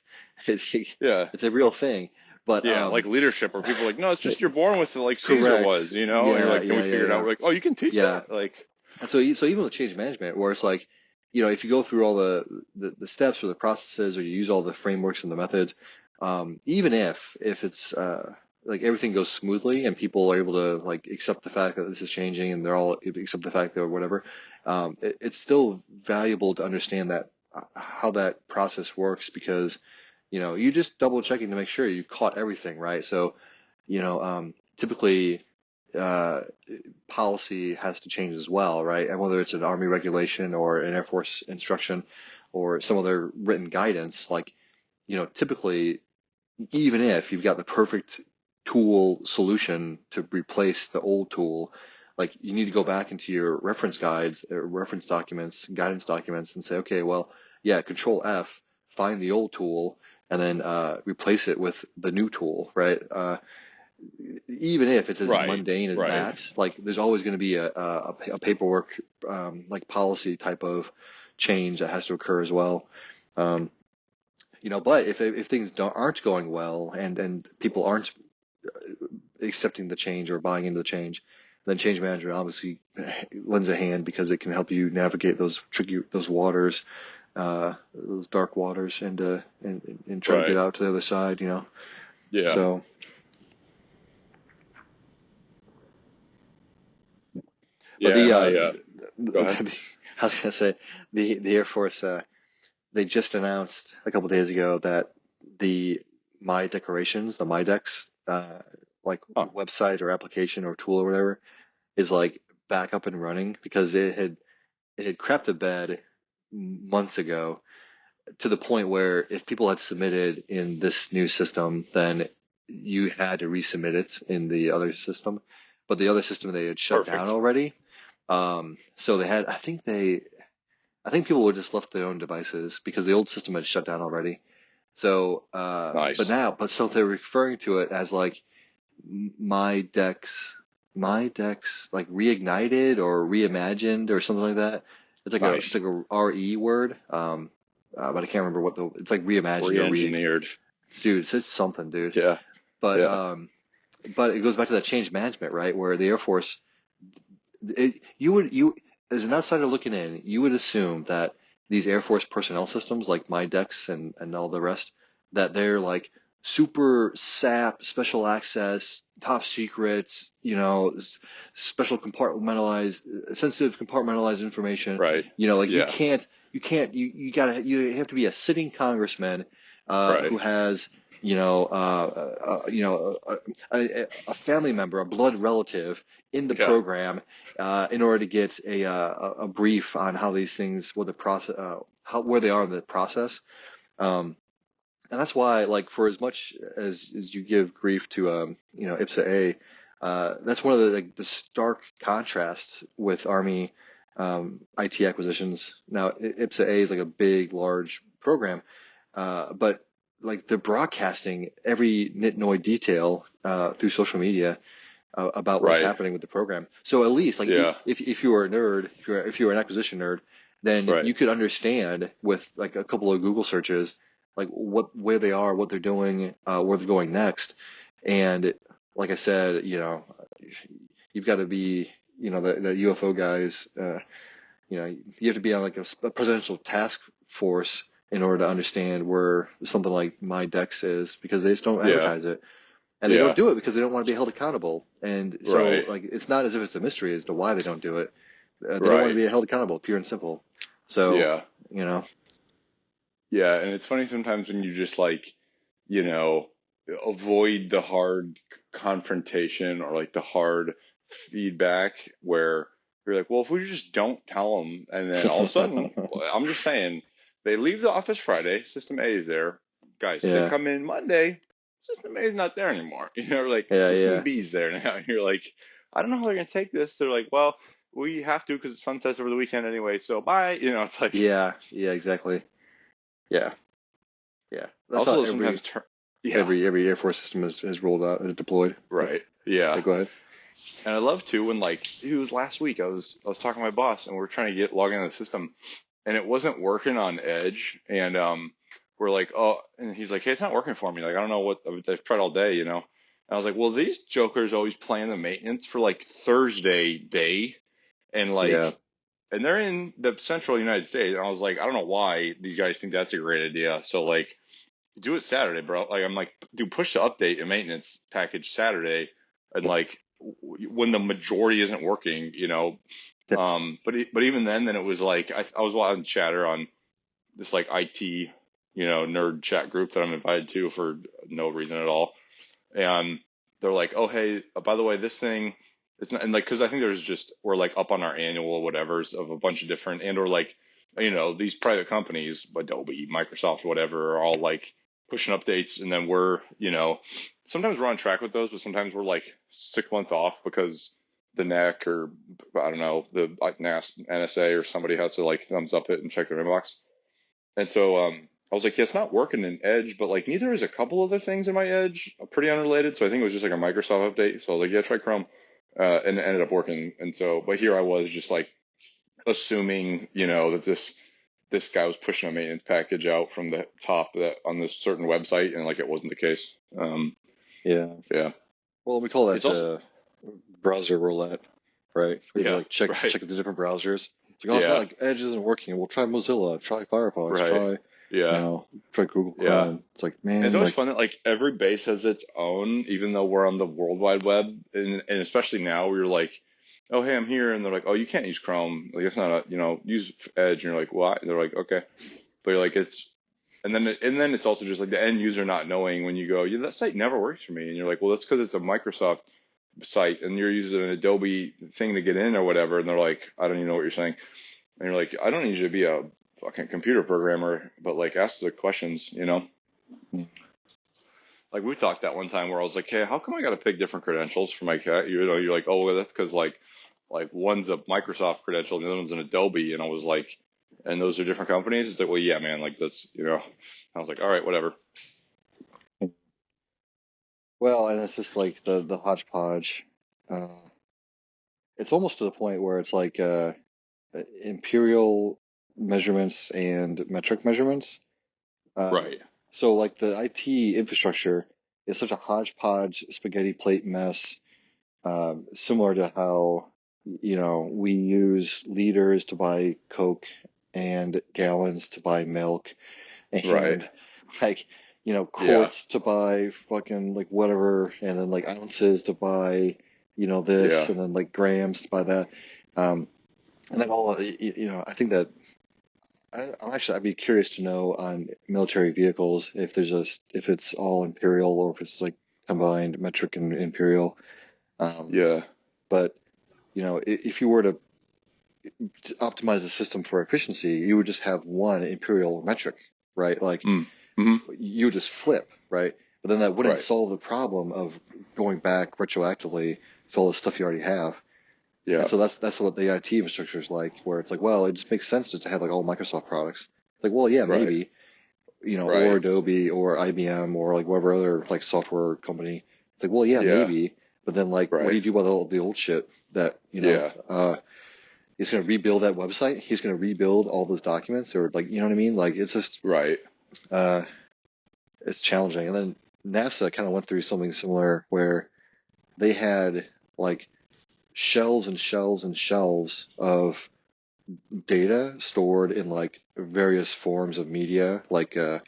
a real thing. But Yeah. Like leadership, where people are like, no, it's just you're born with it, like Caesar correct. was, you know. And you're like, can we figure it out? We're like, oh, you can teach that. Like, And so even with change management, where it's like, if you go through all the steps or the processes, or you use all the frameworks and the methods, even if it's like everything goes smoothly and people are able to like accept the fact that this is changing and they're all accept the fact that or whatever, it's still valuable to understand that how that process works, because you just double checking to make sure you've caught everything right. So typically uh, policy has to change as well, right? And whether it's an Army regulation or an Air Force instruction or some other written guidance, like, typically, even if you've got the perfect tool solution to replace the old tool, like you need to go back into your reference guides or reference documents, guidance documents, and say, okay, well, yeah, Control F, find the old tool, and then replace it with the new tool, right? Even if it's as mundane as that, like there's always going to be a paperwork like policy type of change that has to occur as well. But if things aren't going well and people aren't accepting the change or buying into the change, then change management obviously lends a hand, because it can help you navigate those waters, those dark waters, and try to get out to the other side. Yeah. So. But I was gonna say the Air Force they just announced a couple days ago that the My Decorations, the MyDex website or application or tool or whatever, is like back up and running, because it had crapped the bed months ago, to the point where if people had submitted in this new system, then you had to resubmit it in the other system. But the other system they had shut down already. So they had, I think people would just left their own devices, because the old system had shut down already. So, nice. So they're referring to it as like MyDex, like reignited or reimagined or something like that. It's like it's like a RE word. But I can't remember it's like reimagined or re-engineered. Dude, it's something, dude. Yeah. But it goes back to that change management, right? Where the Air Force, as an outsider looking in, you would assume that these Air Force personnel systems like MyDex and all the rest, that they're like super SAP, special access, top secrets, special sensitive compartmentalized information. Right. You have to be a sitting congressman who has a family member, a blood relative in the program, in order to get a brief on how these things, what the process, where they are in the process. And that's why, like, for as much as you give grief to, IPSA A, that's one of the stark contrasts with Army IT acquisitions. Now, IPSA A is like a big, large program, but like they're broadcasting every nitnoid detail through social media about what's happening with the program. So at least, like, if you were a nerd, if you were an acquisition nerd, then you could understand with like a couple of Google searches, like where they are, what they're doing, where they're going next. And like I said, you've got to be, the UFO guys, you have to be on like a presidential task force in order to understand where something like MyDex is, because they just don't advertise it. And they don't do it because they don't want to be held accountable. And so like, it's not as if it's a mystery as to why they don't do it. They don't want to be held accountable, pure and simple. So, Yeah, and it's funny sometimes when you just like, avoid the hard confrontation or like the hard feedback, where you're like, well, if we just don't tell them, and then all of a sudden, I'm just saying, they leave the office Friday, System A is there. Guys, they come in Monday, System A is not there anymore. System B is there now. And you're like, I don't know how they're going to take this. They're like, well, we have to because it sunsets over the weekend anyway, so bye. It's like... Yeah, exactly. Yeah. That's also, sometimes... every Air Force system is rolled out, is deployed. Right. Yeah. Go ahead. And I love too when like it was last week I was talking to my boss and we were trying to log into the system and it wasn't working on Edge and we're like, oh, and he's like, hey, it's not working for me. Like I don't know what I've tried all day, you know. And I was like, well, these jokers always plan the maintenance for like Thursday day and Yeah. like and they're in the central United States. And I was like, I don't know why these guys think that's a great idea. So like do it Saturday, bro. Like I'm like, dude, push the update and maintenance package Saturday, and like when the majority isn't working, you know. Yeah. But even then it was like I was watching chatter on this like IT, you know, nerd chat group that I'm invited to for no reason at all, and they're like, oh hey, by the way, this thing. It's not, and like, cause I think we're like up on our annual whatevers of a bunch of different, and or like, you know, these private companies, Adobe, Microsoft, whatever, are all like pushing updates. And then we're, you know, sometimes we're on track with those, but sometimes we're like 6 months off because the NEC or I don't know, the like NSA or somebody has to like thumbs up it and check their inbox. And so, I was like, yeah, it's not working in Edge, but like neither is a couple other things in my Edge, pretty unrelated. So I think it was just like a Microsoft update. So I was like, yeah, try Chrome, and it ended up working. And so, but here I was just like assuming, you know, that this guy was pushing a maintenance package out from the top that on this certain website, and like it wasn't the case. Yeah. Yeah. Well, we call It's that also browser roulette, right? We yeah, like check right. the different browsers. It's like, oh, it's not Yeah, like Edge isn't working. We'll try Mozilla, try Firefox, right. Yeah, try Google yeah. Chrome. It's like, And it's man, always like, fun that like every base has its own, even though we're on the World Wide Web, and especially now we're like, oh hey, I'm here, and they're like, oh you can't use Chrome, like it's not a, you know, use Edge, and you're like, why? They're like, okay, but you're like and then it's also just like the end user not knowing when you go, yeah, that site never works for me, and you're like, well that's because it's a Microsoft site and you're using an Adobe thing to get in or whatever, and they're like, I don't even know what you're saying, and you're like, I don't need you to be a fucking computer programmer, but like ask the questions, you know. Like we talked that one time where I was like, hey, how come I got to pick different credentials for my cat? You know, you're like, oh, well, that's because like one's a Microsoft credential and the other one's an Adobe, and I was like, and those are different companies. It's like, well, yeah, man, like that's, you know, I was like, all right, whatever. well, and it's just like the hodgepodge. Uh, it's almost to the point where it's like imperial measurements and metric measurements. Right. So like the IT infrastructure is such a hodgepodge spaghetti plate mess, similar to how, you know, we use liters to buy Coke and gallons to buy milk Right. and like, you know, Yeah. quarts to buy fucking like whatever, and then like ounces to buy, you know, this, Yeah. and then like grams to buy that. And then you know, I think that I'd be curious to know on military vehicles if if it's all imperial or if it's like combined metric and imperial. Um, Yeah. but you know, if you were to optimize the system for efficiency, you would just have one imperial metric, right? Like Mm. Hmm. you would just flip, right? But then that wouldn't Right. solve the problem of going back retroactively to all the stuff you already have. And Yeah. so that's what the IT infrastructure is like, where it's like, well, it just makes sense just to have like all Microsoft products. Like, well, yeah, Right. maybe, you know, or Right. Adobe or IBM or like whatever other like software company. It's like, well, yeah, Yeah. maybe, but then like, what do Right. you do about all the old shit that, you know, Yeah. he's going to rebuild that website. He's going to rebuild all those documents or like, you know what I mean? Like, it's just, Right. uh, it's challenging. And then NASA kind of went through something similar where they had like shelves and shelves and shelves of data stored in like various forms of media, like 8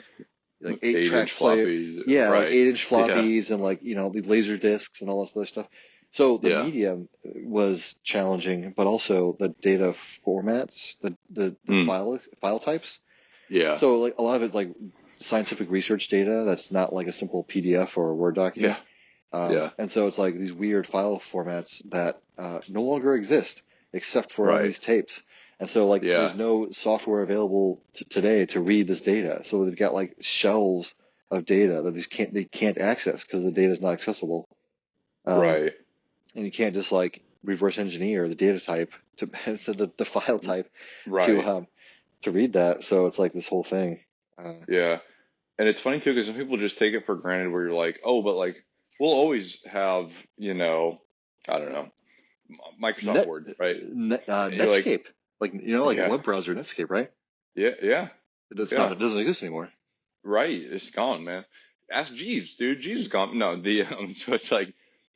track 8-inch player, floppies. yeah, like Right. 8 inch Yeah. floppies and like, you know, the laser discs and all this other stuff. So the Yeah. medium was challenging, but also the data formats, the Mm. file types. Yeah. So like a lot of it like scientific research data that's not like a simple PDF or a Word document. Yeah. Yeah. And so it's like these weird file formats that no longer exist except for on Right. these tapes. And so like Yeah. there's no software available today to read this data. So they've got like shelves of data that they can't access because the data is not accessible. Right. And you can't just like reverse engineer the data type to the file type Right. to read that. So it's like this whole thing. Yeah. And it's funny too because some people just take it for granted where you're like, oh, but like we'll always have, you know, I don't know, Microsoft Word, right? Netscape, like a yeah, web browser, Netscape, right? yeah. It doesn't exist anymore. Right, it's gone, man. Ask Jeeves, dude. Jeeves is gone. No, so it's like,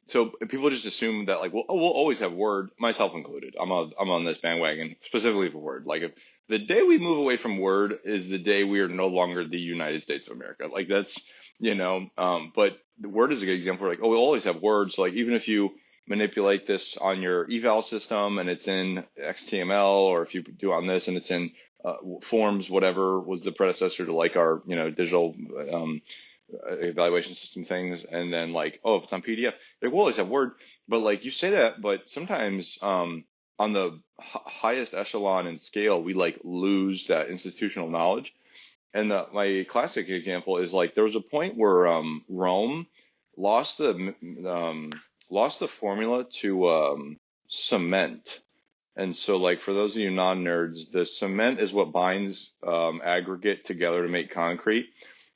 so people just assume that like, well, oh, we'll always have Word, myself included. I'm on this bandwagon specifically for Word. Like, if the day we move away from Word is the day we are no longer the United States of America. Like, that's, but the Word is a good example. Like, oh, we'll always have Word. So like, even if you manipulate this on your eval system and it's in XML, or if you do on this and it's in Forms, whatever was the predecessor to like our, digital evaluation system things, and then like, oh, if it's on PDF, like we'll always have Word. But like you say that, but sometimes on the highest echelon and scale, we like lose that institutional knowledge. And my classic example is like there was a point where Rome lost the formula to cement. And so, like, for those of you non-nerds, the cement is what binds aggregate together to make concrete.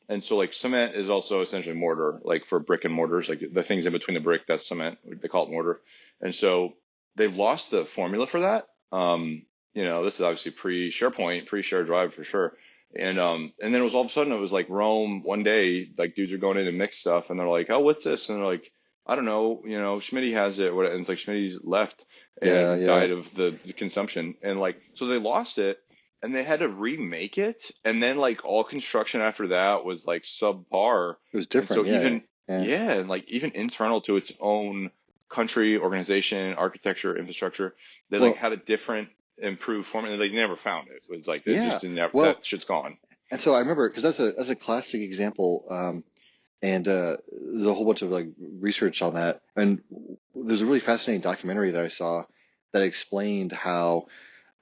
And so, like, cement is also essentially mortar, like for brick and mortars, like the things in between the brick, that's cement. They call it mortar. And so they've lost the formula for that. This is obviously pre-SharePoint, pre-Share Drive for sure. And then it was all of a sudden, it was like Rome one day, like dudes are going in to mix stuff and they're like, oh, what's this? And they're like, I don't know, Schmitty has it. And it's like Schmitty's left and died of the consumption. And like, so they lost it and they had to remake it. And then like all construction after that was like subpar. It was different. And so and like even internal to its own country, organization, architecture, infrastructure, they like had a different improved formula. They never found it. It was like, they just didn't have, that shit's gone. And so I remember, because that's a classic example. And there's a whole bunch of like research on that. And there's a really fascinating documentary that I saw that explained how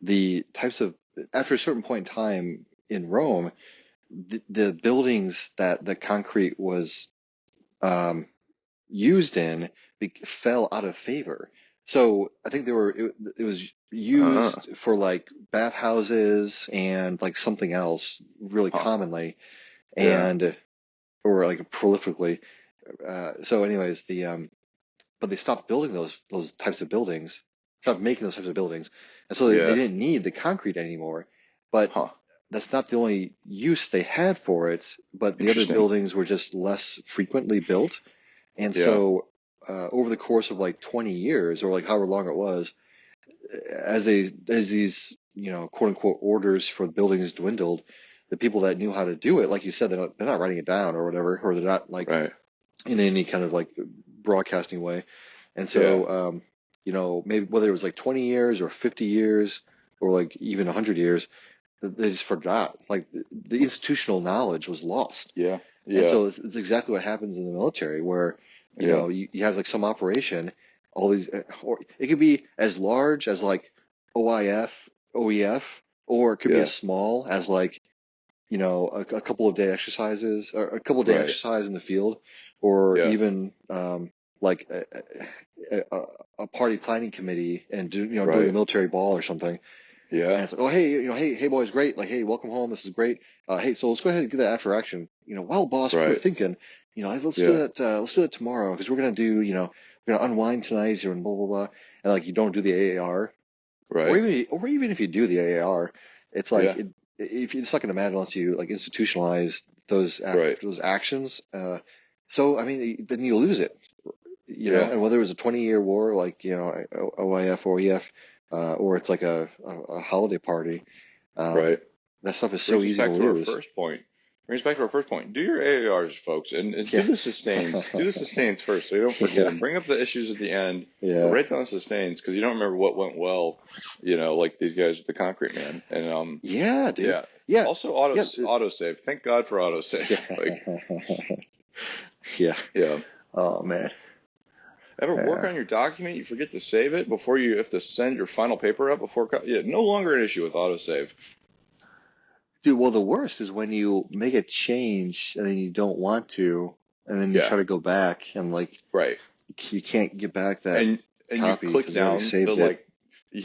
the types of, after a certain point in time in Rome, the buildings that the concrete was used in fell out of favor. So I think it was used for like bathhouses and like something else really commonly, and or like prolifically. So anyways, but they stopped building those types of buildings, stopped making those types of buildings, and so they didn't need the concrete anymore. But that's not the only use they had for it. But the other buildings were just less frequently built, and so over the course of like 20 years or like however long it was, as these quote unquote orders for buildings dwindled, the people that knew how to do it, like you said, they're not writing it down or whatever, or they're not like in any kind of like broadcasting way. And so, maybe whether it was like 20 years or 50 years or like even 100 years, they just forgot. Like the institutional knowledge was lost. Yeah. And so it's exactly what happens in the military, where you have like some operation, all these, or it could be as large as like OEF, or it could be as small as like a couple of day exercises, or a couple of day exercise in the field, or even like a party planning committee and doing a military ball or something. Yeah. And it's like, oh, hey boys, great. Like, hey, welcome home. This is great. Hey, so let's go ahead and do that after action. Well, boss, we're thinking, let's do that. Let's do that tomorrow, because we're gonna do, we're gonna unwind tonight and blah blah blah. And like, you don't do the AAR, or even if you do the AAR, it's like it's not gonna matter unless you like institutionalize those actions. So I mean, then you lose it. And whether it was a 20-year war, like OIF or EF, or it's like a holiday party, that stuff is so easy to lose. Brings back to our first point. Do your AARs, folks, and do the sustains. Do the sustains first, so you don't forget them. Bring up the issues at the end. Write down the sustains, because you don't remember what went well. Like these guys with the concrete man. And dude. Also autosave. Thank God for autosave. Oh man. Ever work on your document, you forget to save it before you have to send your final paper up no longer an issue with autosave. Dude, well, the worst is when you make a change and then you don't want to, and then you try to go back and like, you can't get back that and copy you click down you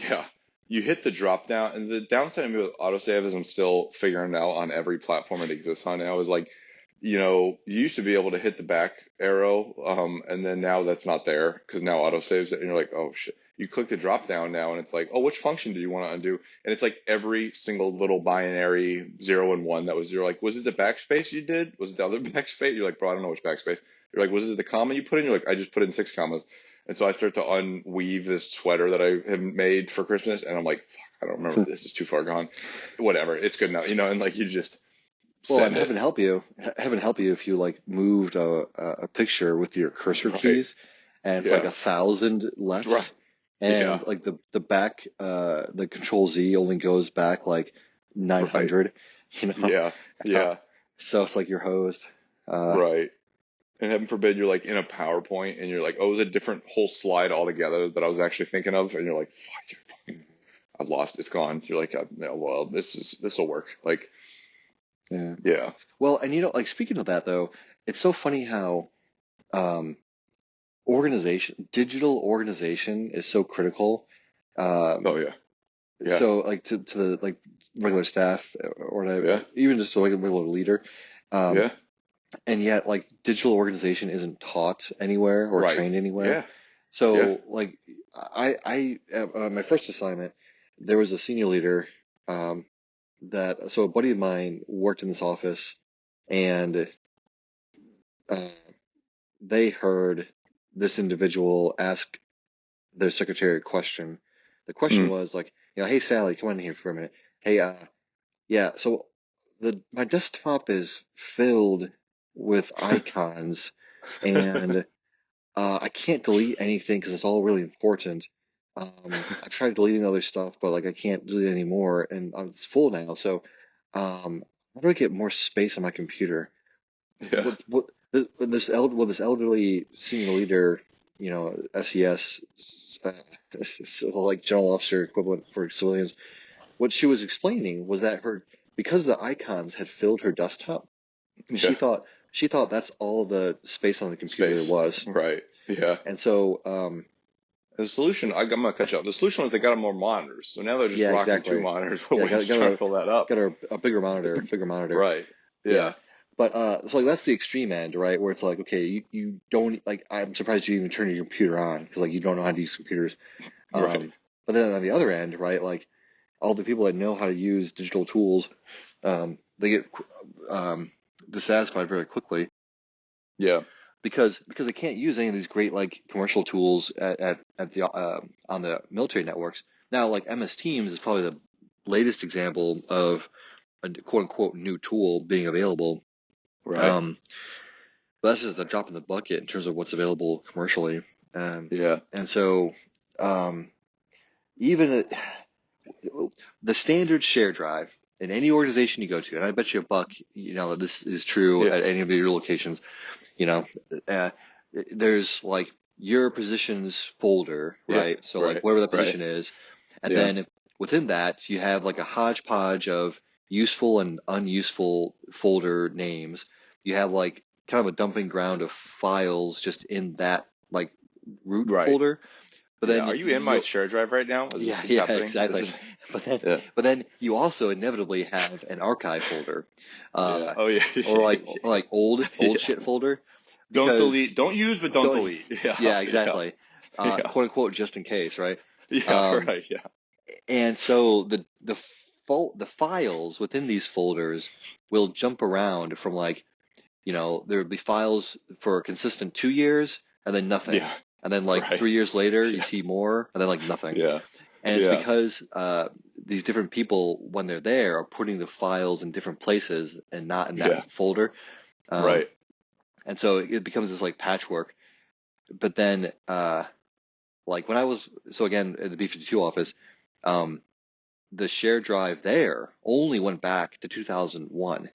you hit the drop down, and the downside of me with autosave is I'm still figuring it out on every platform it exists on now, is like you used to be able to hit the back arrow, and then now that's not there because now auto saves it, and you're like, oh shit. You click the drop down now, and it's like, oh, which function do you want to undo? And it's like every single little binary 0 and 1 that was, you're like, was it the backspace you did? Was it the other backspace? You're like, bro, I don't know which backspace. You're like, was it the comma you put in? You're like, I just put in 6 commas. And so I start to unweave this sweater that I have made for Christmas, and I'm like, fuck, I don't remember. This is too far gone. Whatever, it's good now, and like you just. Well, and heaven help you if you like moved a picture with your cursor keys, and it's like 1,000 left, and like the back the Control Z only goes back like 900, so it's like you're hosed, right. And heaven forbid you're like in a PowerPoint and you're like, oh, it was a different whole slide altogether that I was actually thinking of, and you're like, fuck, I've lost, it's gone. You're like, well, this will work, like. Yeah. Well, and like speaking of that though, it's so funny how digital organization is so critical. Oh yeah. So like to the like regular staff or even just a regular leader. And yet like digital organization isn't taught anywhere or trained anywhere. Yeah. So like I my first assignment, there was a senior leader, so a buddy of mine worked in this office, and they heard this individual ask their secretary a question. The question was like, hey Sally, come on in here for a minute. Hey, so my desktop is filled with icons, and I can't delete anything because it's all really important. I've tried deleting other stuff, but like I can't delete anymore, and it's full now. So, how do I get more space on my computer? Yeah. This elderly senior leader, SES, like general officer equivalent for civilians, what she was explaining was that because the icons had filled her desktop, she thought that's all the space on the computer there was. Right. Yeah. And so, the solution, I'm gonna cut you off. The solution was they got more monitors, so now they're just rocking 2 monitors. But trying to fill that up. Got a bigger monitor. Right. Yeah. But so like that's the extreme end, right? Where it's like, okay, you don't like. I'm surprised you even turn your computer on because like you don't know how to use computers. Right. But then on the other end, right, like all the people that know how to use digital tools, they get dissatisfied very quickly. Yeah. Because they can't use any of these great like commercial tools at the on the military networks. Now, like MS Teams is probably the latest example of a quote unquote new tool being available. Right. But that's just a drop in the bucket in terms of what's available commercially. Yeah. And so, even the standard share drive in any organization you go to, and I bet you $1, that this is true at any of your locations. There's like your positions folder, right? So like whatever that position is, and then within that you have like a hodgepodge of useful and unuseful folder names. You have like kind of a dumping ground of files just in that like root folder. But then are you in my share drive right now? Yeah, exactly. But then you also inevitably have an archive folder. Or like old shit folder. Don't delete, don't use, but don't delete. Yeah, exactly. Quote unquote, just in case, right? Yeah. And so the files within these folders will jump around from like, there would be files for a consistent 2 years and then nothing. Yeah. And then like 3 years later, you see more, and then like nothing. Yeah. And it's because these different people, when they're there, are putting the files in different places and not in that folder. Right. And so it becomes this like patchwork. But then, like when I was, so again, at the B-52 office, the shared drive there only went back to 2001.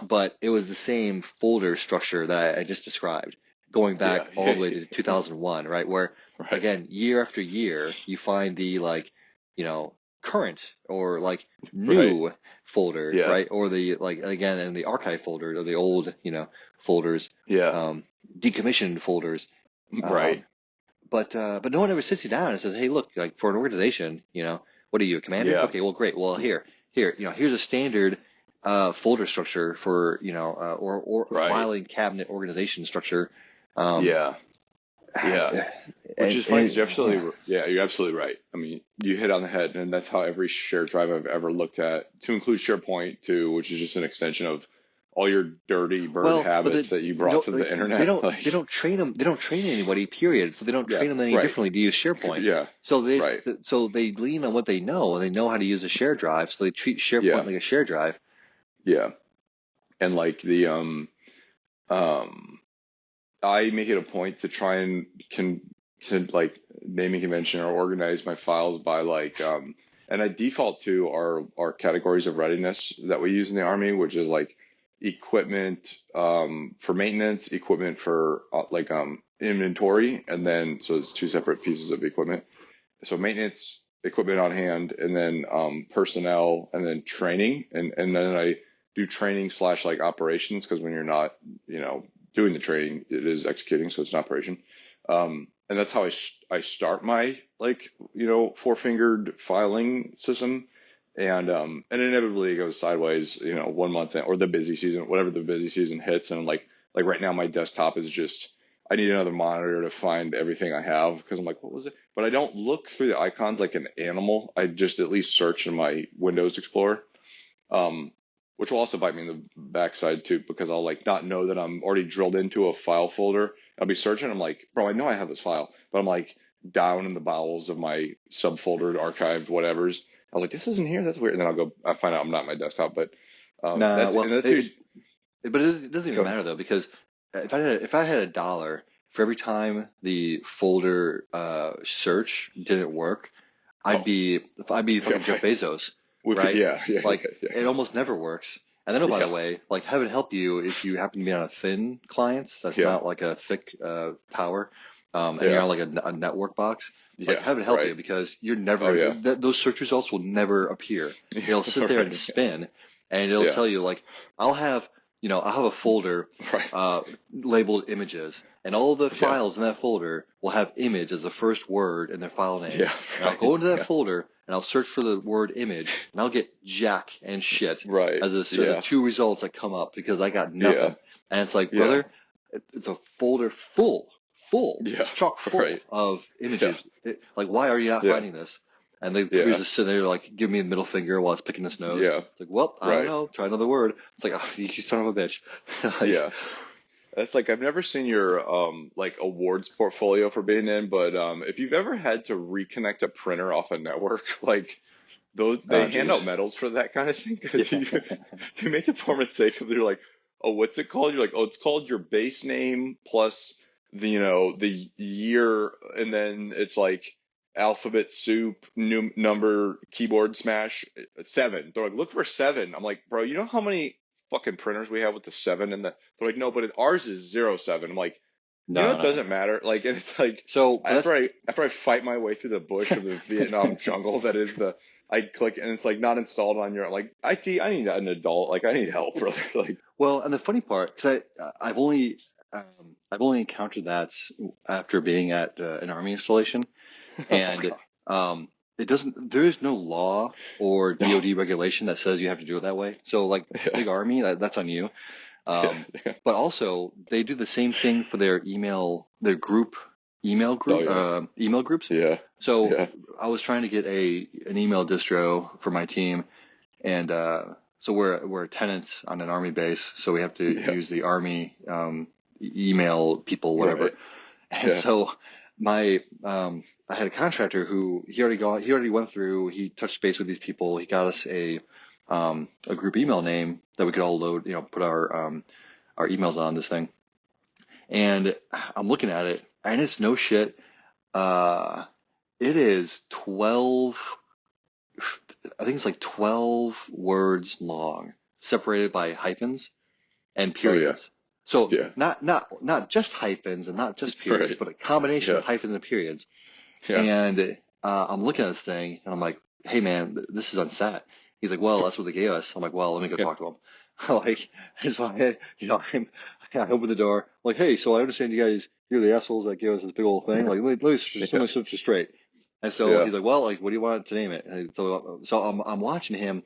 But it was the same folder structure that I just described, going back all the way to 2001, right? Where, again, year after year, you find the like, current or like new folder, right? Or the like, again, in the archive folder or the old, folders, decommissioned folders. Right. But no one ever sits you down and says, hey, look, like for an organization, what are you, a commander? Yeah. Okay, well, great. Well, here's a standard folder structure for, or filing cabinet organization structure. Yeah. Which is funny. You're absolutely right. I mean, you hit on the head, and that's how every shared drive I've ever looked at, to include SharePoint too, which is just an extension of all your dirty bird habits that you brought to the internet. They don't train them. They don't train anybody. Period. So they don't train them any differently to use SharePoint. Yeah. So they lean on what they know, and they know how to use a shared drive. So they treat SharePoint like a shared drive. Yeah. And like I make it a point to try and can like naming convention or organize my files by and I default to our categories of readiness that we use in the Army, which is like equipment for maintenance, equipment for inventory, and then so it's two separate pieces of equipment. So maintenance, equipment on hand, and then personnel, and then training, and then I do training / like operations, because when you're not doing the training, it is executing, so it's an operation. And that's how I start my four-fingered filing system, and inevitably it goes sideways, 1 month in, or the busy season, whatever the busy season hits, and I'm like right now my desktop is just, I need another monitor to find everything I have, because I'm like, what was it? But I don't look through the icons like an animal. I just at least search in my Windows Explorer, which will also bite me in the backside too, because I'll not know that I'm already drilled into a file folder. I'll be searching. I'm like, bro, I know I have this file, but I'm like down in the bowels of my subfoldered, archived, whatever's. I was like, this isn't here. That's weird. And then I find out I'm not on my desktop, but it doesn't even matter though, because if I had $1 for every time the folder search didn't work, I'd be fucking Jeff Bezos. Right? It almost never works. And then, by the way, heaven help you if you happen to be on a thin client that's not like a thick power, and you're on like a network box. Heaven help you, because you're never those search results will never appear. It'll sit there and spin, and it'll tell you I'll have a folder labeled images, and all the files in that folder will have image as the first word in their file name. And I'll go into that folder, and I'll search for the word image, and I'll get jack and shit as the two results that come up, because I got nothing. And it's like, brother, it's a folder full. It's chock full of images. Why are you not finding this? And they just sit there give me a middle finger while it's picking his nose. It's like, well, I don't know. Try another word. It's like, oh, you son of a bitch. That's I've never seen your awards portfolio for being in, but if you've ever had to reconnect a printer off a network, they hand out medals for that kind of thing. You make the poor mistake of, they're like, oh, what's it called? You're like, oh, it's called your base name plus the year, and then it's alphabet soup, number, keyboard smash, 7. They're like, look for 7. I'm like, bro, you know how many fucking printers we have with the 7 in the? They're like, no, but ours is 07. I'm like, no, it doesn't matter. And it's so after I fight my way through the bush of the Vietnam jungle that is I click, and it's not installed on your, I need an adult, I need help, brother. Well, and the funny part, because I've only encountered that after being at an Army installation. And there is no law or DoD regulation that says you have to do it that way. So big Army, that's on you. But also they do the same thing for their email groups. Yeah. So I was trying to get an email distro for my team, and so we're tenants on an Army base, so we have to use the Army email people, whatever. Right. And so I had a contractor who he already went through. He touched base with these people. He got us a group email name that we could all load, put our emails on this thing. And I'm looking at it, and it's no shit. It is 12. I think it's 12 words long, separated by hyphens and periods. So not just hyphens and not just periods, but a combination of hyphens and periods. And I'm looking at this thing, and I'm like, hey, man, this is unsat. He's like, well, that's what they gave us. I'm like, well, let me go talk to him. I open the door. I'm like, hey, so I understand you're the assholes that gave us this big old thing. Let me set you straight. And so he's like, well, what do you want to name it? And so I'm watching him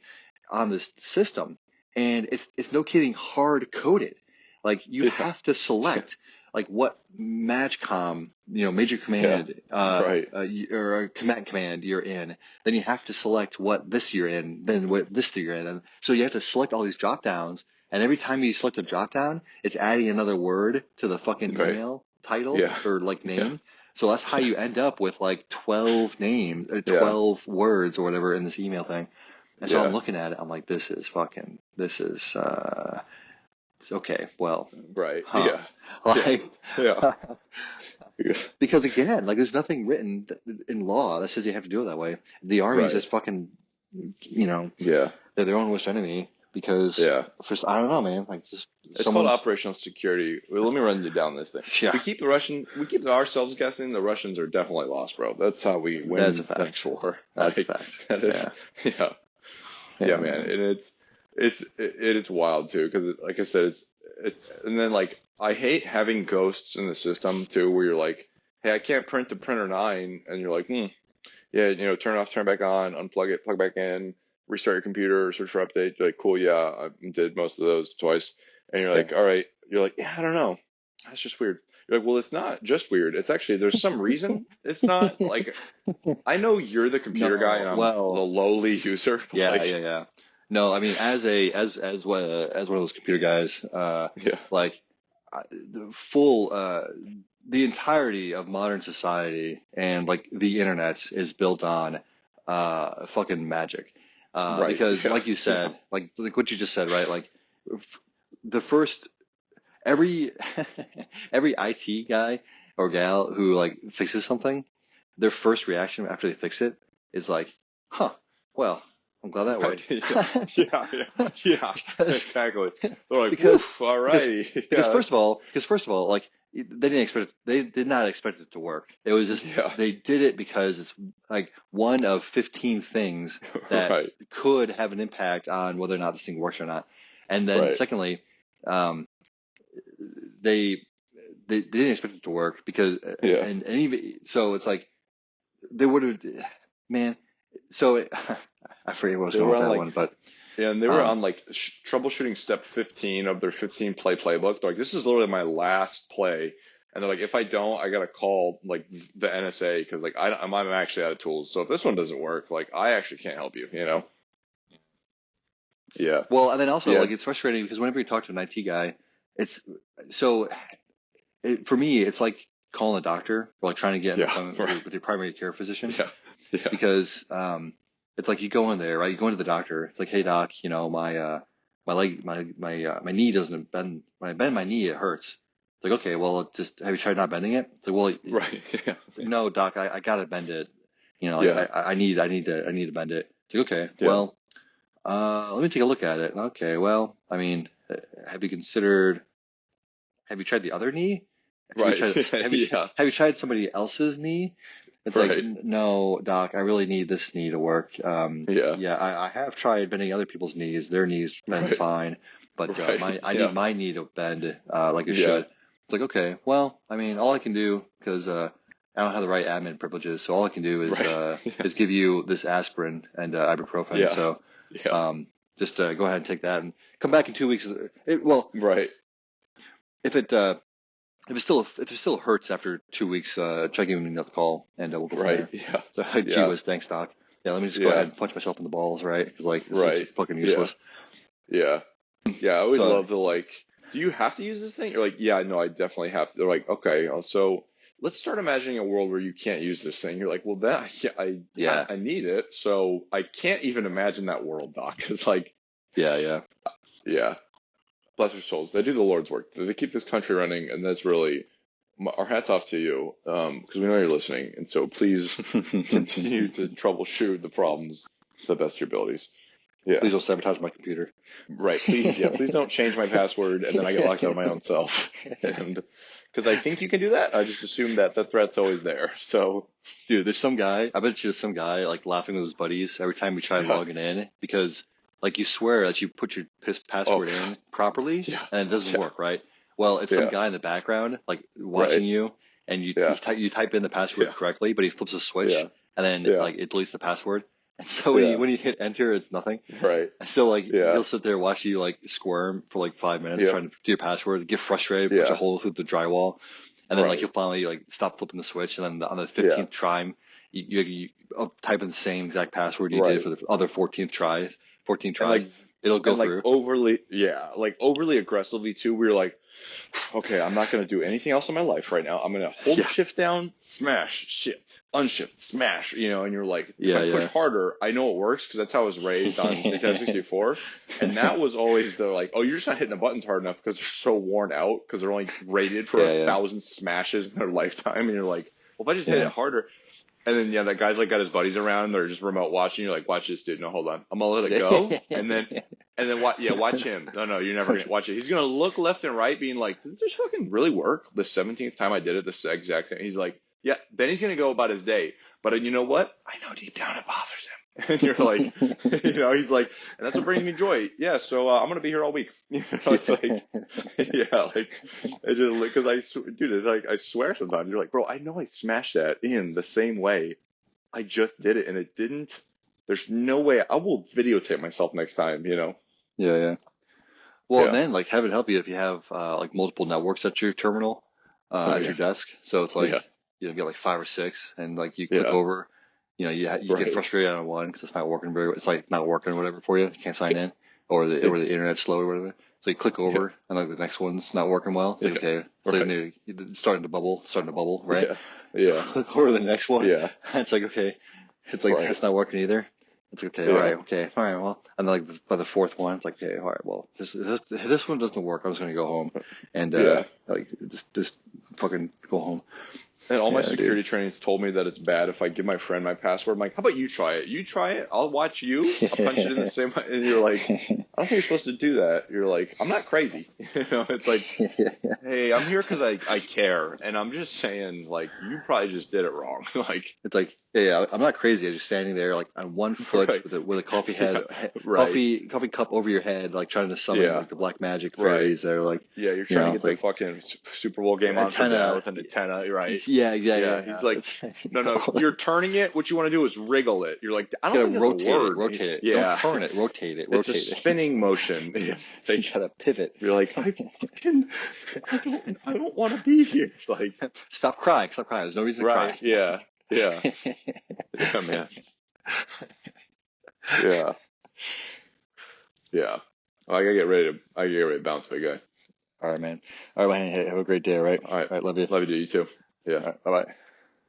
on this system, and it's no kidding hard coded. Like you have to select like what MAJCOM, major command, or a command you're in. Then you have to select what this you're in, then what this you're in. And so you have to select all these drop downs. And every time you select a drop down, it's adding another word to the fucking email title or like name. So that's how you end up with like 12 names or 12 words or whatever in this email thing. And so I'm looking at it. I'm like, this is it's okay. Well, like, because again, like there's nothing written in law that says you have to do it that way. The Army's just fucking, they're their own worst enemy because first, I don't know, man. Like just it's called operational security. Well, let me run you down this thing. We keep ourselves guessing. The Russians are definitely lost, bro. That's how we win. That's a fact. Next war. That's a fact. That is, yeah, man. And it's wild too because, like I said, it's and then like I hate having ghosts in the system too, where you're like, hey, I can't print to printer 9, and you're like, turn it off, turn it back on, unplug it, plug back in, restart your computer, search for update. You're like, cool, I did most of those twice, and you're like, all right, you're like, I don't know, that's just weird. You're like, well, it's not just weird. It's actually there's some reason. It's not like I know you're the computer guy and I'm the lowly user. Yeah. No, I mean, as one of those computer guys, like the entirety of modern society and like the internet is built on fucking magic. Because like you said, like what you just said, right? Like the first every IT guy or gal who like fixes something, their first reaction after they fix it is like, well, I'm glad that worked. Exactly. They're like, all right. Because first of all, like they did not expect it to work. It was just they did it because it's like one of 15 things that could have an impact on whether or not this thing works or not. And then secondly, they didn't expect it to work because and even so it's like they would have, man. So I forget what was going on with that one, but and they were on like troubleshooting step 15 of their 15 playbook. They're like, this is literally my last play, and they're like, if I don't, I gotta call like the NSA because like I'm actually out of tools. So if this one doesn't work, like I actually can't help you, Yeah. Well, and then also like it's frustrating because whenever you talk to an IT guy, it's so for me it's like calling a doctor or like trying to get with your primary care physician. Because it's like you go in there, right? You go into the doctor. It's like, hey doc, my leg, my knee doesn't bend. When I bend my knee, it hurts. It's like, okay, well, just have you tried not bending it? It's like, well, no, doc, I gotta bend it. I need to bend it. It's like, okay, well, let me take a look at it. Okay, well, I mean, have you tried the other knee? Have you tried somebody else's knee? It's like, no, doc, I really need this knee to work. I have tried bending other people's knees. Their knees bend fine, but I need my knee to bend like it should. It's like, okay, well, I mean, all I can do, because I don't have the right admin privileges, so all I can do is give you this aspirin and ibuprofen. So just go ahead and take that and come back in 2 weeks. If it still hurts after 2 weeks, try giving me another call and we'll go from there. So, gee whiz, thanks, doc. Yeah, let me just go ahead and punch myself in the balls, right? Because like this is fucking useless. I always love the like, do you have to use this thing? You're like, no, I definitely have to. They're like, okay, so let's start imagining a world where you can't use this thing. You're like, well, then I need it, so I can't even imagine that world, doc. It's like, bless their souls. They do the Lord's work. They keep this country running, and that's really our hats off to you because we know you're listening. And so please continue to troubleshoot the problems to the best of your abilities. Please don't sabotage my computer. Please, please don't change my password, and then I get locked out of my own self. And because I think you can do that, I just assume that the threat's always there. So, dude, there's some guy. I bet you there's some guy like laughing with his buddies every time we try logging in because. Like you swear that you put your password in properly and it doesn't work, right? Well, it's some guy in the background like watching you and you type in the password correctly, but he flips a switch and then like it deletes the password And so when you hit enter, it's nothing. Right. So like Yeah. you'll sit there watch you like squirm for like 5 minutes Yeah. trying to do your password, get frustrated, punch a hole through the drywall, and then like you'll finally like stop flipping the switch, and then on the 15th try, you type in the same exact password you did for the other 14 tries. It'll go through. Overly aggressively too. We were like, okay, I'm not going to do anything else in my life right now. I'm going to hold shift down, smash, shift, unshift, smash, and you're like, if I push harder, I know it works because that's how I was raised on Nintendo 64. And that was always the like, oh, you're just not hitting the buttons hard enough because they're so worn out because they're only rated for 1,000 smashes in their lifetime. And you're like, well, if I just hit it harder. And then, that guy's like got his buddies around and they're just remote watching. You're like, watch this dude. No, hold on. I'm going to let it go. And then watch him. No, you're never going to watch it. He's going to look left and right being like, did this fucking really work? The 17th time I did it, this exact thing. He's like, yeah. Then he's going to go about his day. But you know what? I know deep down it bothers him. And you're like, he's like, and that's what brings me joy. Yeah. So, I'm going to be here all week. It's like, it's just because it's like, I swear sometimes you're like, bro, I know I smashed that in the same way. I just did it and it didn't. There's no way I will videotape myself next time, Yeah. Well, and then like heaven help you if you have like multiple networks at your terminal at your desk. So it's like you get like 5 or 6, and like you click over. You get frustrated on one because it's not working it's like not working or whatever for you. You can't sign in, or the internet's slow or whatever. So you click over, and like the next one's not working well. It's like, okay, so you're starting to bubble, right? Yeah. Click over to the next one. Yeah. It's like, okay, it's like it's not working either. It's okay. All right. Well, and then like by the 4th one, it's like, okay, all right. Well, this one doesn't work. I'm just gonna go home and like just fucking go home. And all my security trainings told me that it's bad if I give my friend my password. I'm like, how about you try it? You try it. I'll watch you. I'll punch it in the same way. And you're like, I don't think you're supposed to do that. You're like, I'm not crazy. It's like, hey, I'm here because I care. And I'm just saying, like, you probably just did it wrong. Like, it's like, I'm not crazy. I'm just standing there like on one foot with a coffee coffee cup over your head, like trying to summon like the black magic fairies. They're like, you're trying to get the fucking Super Bowl game on for dad with an antenna, right? Yeah. He's like, no, you're turning it. What you want to do is wriggle it. You're like, I don't think that's a word. Rotate it. Yeah. Don't turn it. Rotate it. It's a spinning motion. So you gotta pivot. You're like, I don't want to be here. Like, stop crying. There's no reason to cry. Yeah, man. Yeah. Oh, I gotta get ready to bounce, big guy. All right, man. All right, man. Have a great day. All right. All right. Love you. Love you, dude. You too. Yeah. All right, bye-bye.